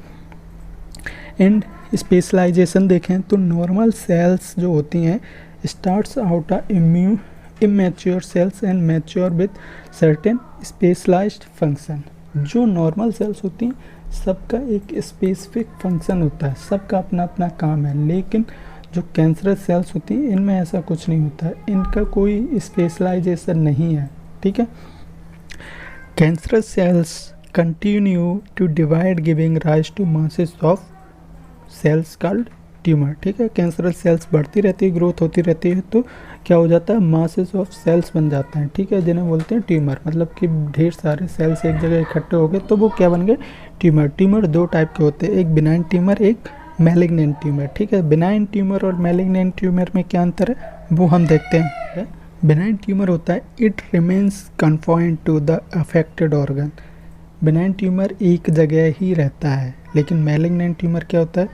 एंड स्पेशलाइजेशन देखें तो नॉर्मल सेल्स जो होती हैं starts out a immature cells and mature with certain specialised function. जो नॉर्मल सेल्स होती हैं सबका एक स्पेसिफिक फंक्शन होता है, सबका अपना अपना काम है। लेकिन जो कैंसरस सेल्स होती हैं इनमें ऐसा कुछ नहीं होता है, इनका कोई स्पेशलाइजेशन नहीं है, ठीक है। Cancerous cells continue to divide giving rise to masses of cells called tumour, ठीक है। कैंसरस सेल्स बढ़ती रहती है, ग्रोथ होती रहती है, तो क्या हो जाता है, मासेस ऑफ सेल्स बन जाते हैं, ठीक है, जिन्हें बोलते हैं ट्यूमर। मतलब कि ढेर सारे सेल्स एक जगह इकट्ठे हो गए तो वो क्या बन गए, ट्यूमर। ट्यूमर दो टाइप के होते हैं, एक बिनाइन ट्यूमर, एक मैलिग्नेंट ट्यूमर, ठीक है। बिनाइन ट्यूमर और मैलिग्नेंट ट्यूमर में क्या अंतर है वो हम देखते हैं। बिनाइन ट्यूमर होता है it remains confined to the affected organ. Benign tumour एक जगह ही रहता है, लेकिन मैलिग्नेंट ट्यूमर क्या होता है,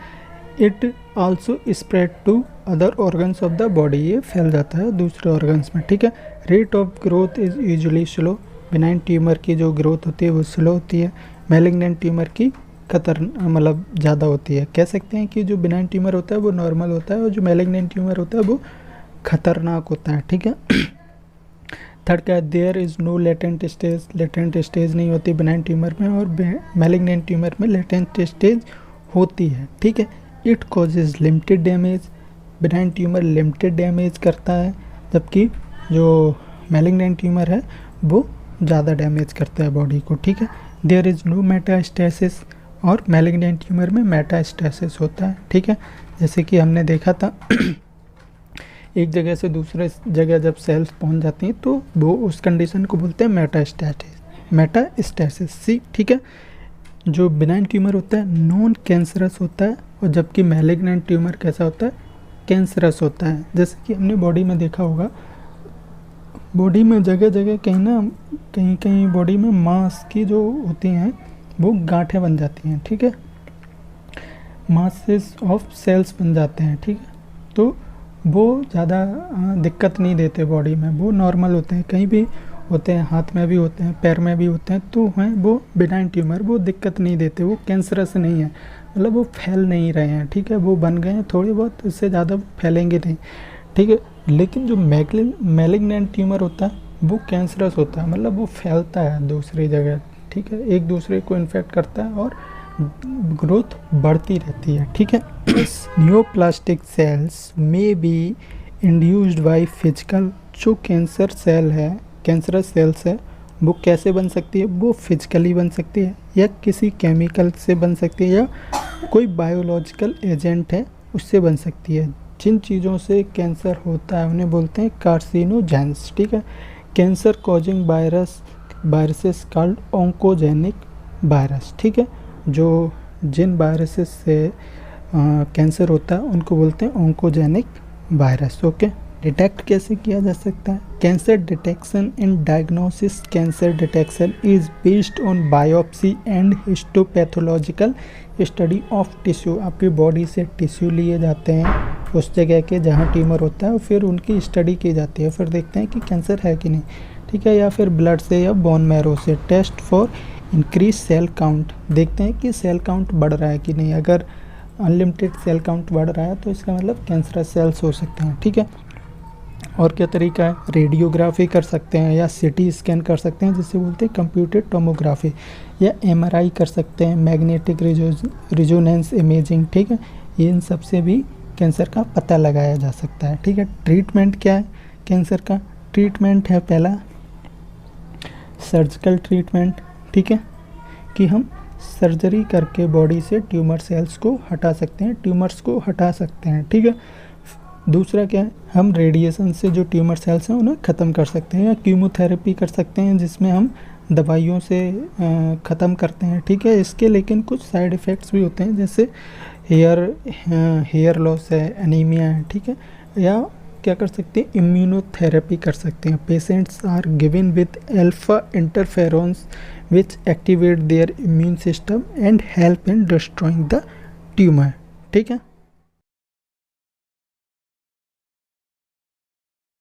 it also spread to other organs of the body, ये फैल जाता है दूसरे ऑर्गन्स में, ठीक है। Rate of growth is usually slow. Benign tumour की जो ग्रोथ होती है वो स्लो होती है, मैलिग्नेंट ट्यूमर की मतलब ज़्यादा होती है। कह सकते हैं कि जो बिनाइन ट्यूमर होता है वो नॉर्मल होता है और जो मैलिग्नेंट ट्यूमर होता है वो खतरनाक होता है, ठीक है। थर्ड क्या है, there is no latent stage. Latent stage नहीं होती बिनाइन ट्यूमर में, और मैलिग्नेंट ट्यूमर में लेटेंट स्टेज होती है, ठीक है। It causes limited damage. Benign tumour limited damage करता है, जबकि जो मैलिग्नेंट ट्यूमर है वो ज़्यादा डैमेज करता है बॉडी को, ठीक है। देयर इज़ नो मेटास्टेसिस, और मैलिग्नेंट ट्यूमर में मेटास्टेसिस होता है, ठीक है। जैसे कि हमने देखा था एक जगह से दूसरे जगह जब सेल्स पहुंच जाती हैं तो वो उस कंडीशन को बोलते हैं मेटास्टेसिस, सी, ठीक है। जो बिनाइन ट्यूमर होता है नॉन कैंसरस होता है, और जबकि मैलिग्नेंट ट्यूमर कैसा होता है, कैंसरस होता है। जैसे कि हमने बॉडी में देखा होगा, बॉडी में जगह जगह कहीं बॉडी में मांस की जो होती हैं वो गांठें बन जाती हैं, ठीक है, मासेस ऑफ सेल्स बन जाते हैं, ठीक है। तो वो ज़्यादा दिक्कत नहीं देते बॉडी में, वो नॉर्मल होते हैं, कहीं भी होते हैं, हाथ में भी होते हैं, पैर में भी होते हैं, तो हैं वो बिनाइन ट्यूमर, वो दिक्कत नहीं देते, वो कैंसरस नहीं है, मतलब वो फैल नहीं रहे हैं, ठीक है। वो बन गए हैं थोड़े बहुत, उससे ज़्यादा फैलेंगे नहीं, ठीक है। लेकिन जो मैलिग्नेंट ट्यूमर होता है वो कैंसरस होता है, मतलब वो फैलता है दूसरी जगह, ठीक है, एक दूसरे को इन्फेक्ट करता है और ग्रोथ बढ़ती रहती है, ठीक है। Neoplastic cells may be induced by physical. जो कैंसर सेल है, कैंसरस सेल्स है, वो कैसे बन सकती है, वो फिजिकली बन सकती है, या किसी केमिकल से बन सकती है, या कोई बायोलॉजिकल एजेंट है उससे बन सकती है। जिन चीज़ों से कैंसर होता है उन्हें बोलते हैं कार्सिनोजेंस, ठीक है। Cancer causing viruses called oncogenic virus, ठीक है। जो जिन वायरसेस से कैंसर होता है उनको बोलते हैं ऑन्कोजेनिक वायरस, ओके। डिटेक्ट कैसे किया जा सकता है, cancer detection and diagnosis. Cancer detection is based on biopsy and histopathological study of tissue. आपकी बॉडी से टिश्यू लिए जाते हैं उस जगह के जहाँ ट्यूमर होता है, और फिर उनकी स्टडी की जाती है, फिर देखते हैं कि कैंसर है कि नहीं, ठीक है। या फिर ब्लड से या बोन मैरो से। Test for increase cell count, देखते हैं कि सेल काउंट बढ़ रहा है कि नहीं। अगर अनलिमिटेड सेल काउंट बढ़ रहा है तो इसका मतलब कैंसरस सेल्स हो सकते हैं, ठीक है। और क्या तरीका है, रेडियोग्राफी कर सकते हैं, या सीटी स्कैन कर सकते हैं जिसे बोलते हैं कंप्यूटेड टोमोग्राफी, या एमआरआई कर सकते हैं, मैग्नेटिक रिजोनेंस इमेजिंग, ठीक है। इन सब से भी कैंसर का पता लगाया जा सकता है, ठीक है। ट्रीटमेंट क्या है कैंसर का, ट्रीटमेंट है पहला सर्जिकल ट्रीटमेंट, ठीक है, कि हम सर्जरी करके बॉडी से ट्यूमर सेल्स को हटा सकते हैं, ट्यूमर्स को हटा सकते हैं, ठीक है। दूसरा क्या है, हम रेडिएशन से जो ट्यूमर सेल्स हैं उन्हें ख़त्म कर सकते हैं, या कीमोथेरेपी कर सकते हैं जिसमें हम दवाइयों से ख़त्म करते हैं, ठीक है। इसके लेकिन कुछ साइड इफ़ेक्ट्स भी होते हैं, जैसे हेयर लॉस है, एनीमिया है, ठीक है। या क्या कर सकते हैं, इम्यूनोथेरेपी कर सकते हैं। Patients are given with alpha interferons which activate their immune system and help in destroying the tumour, ठीक है।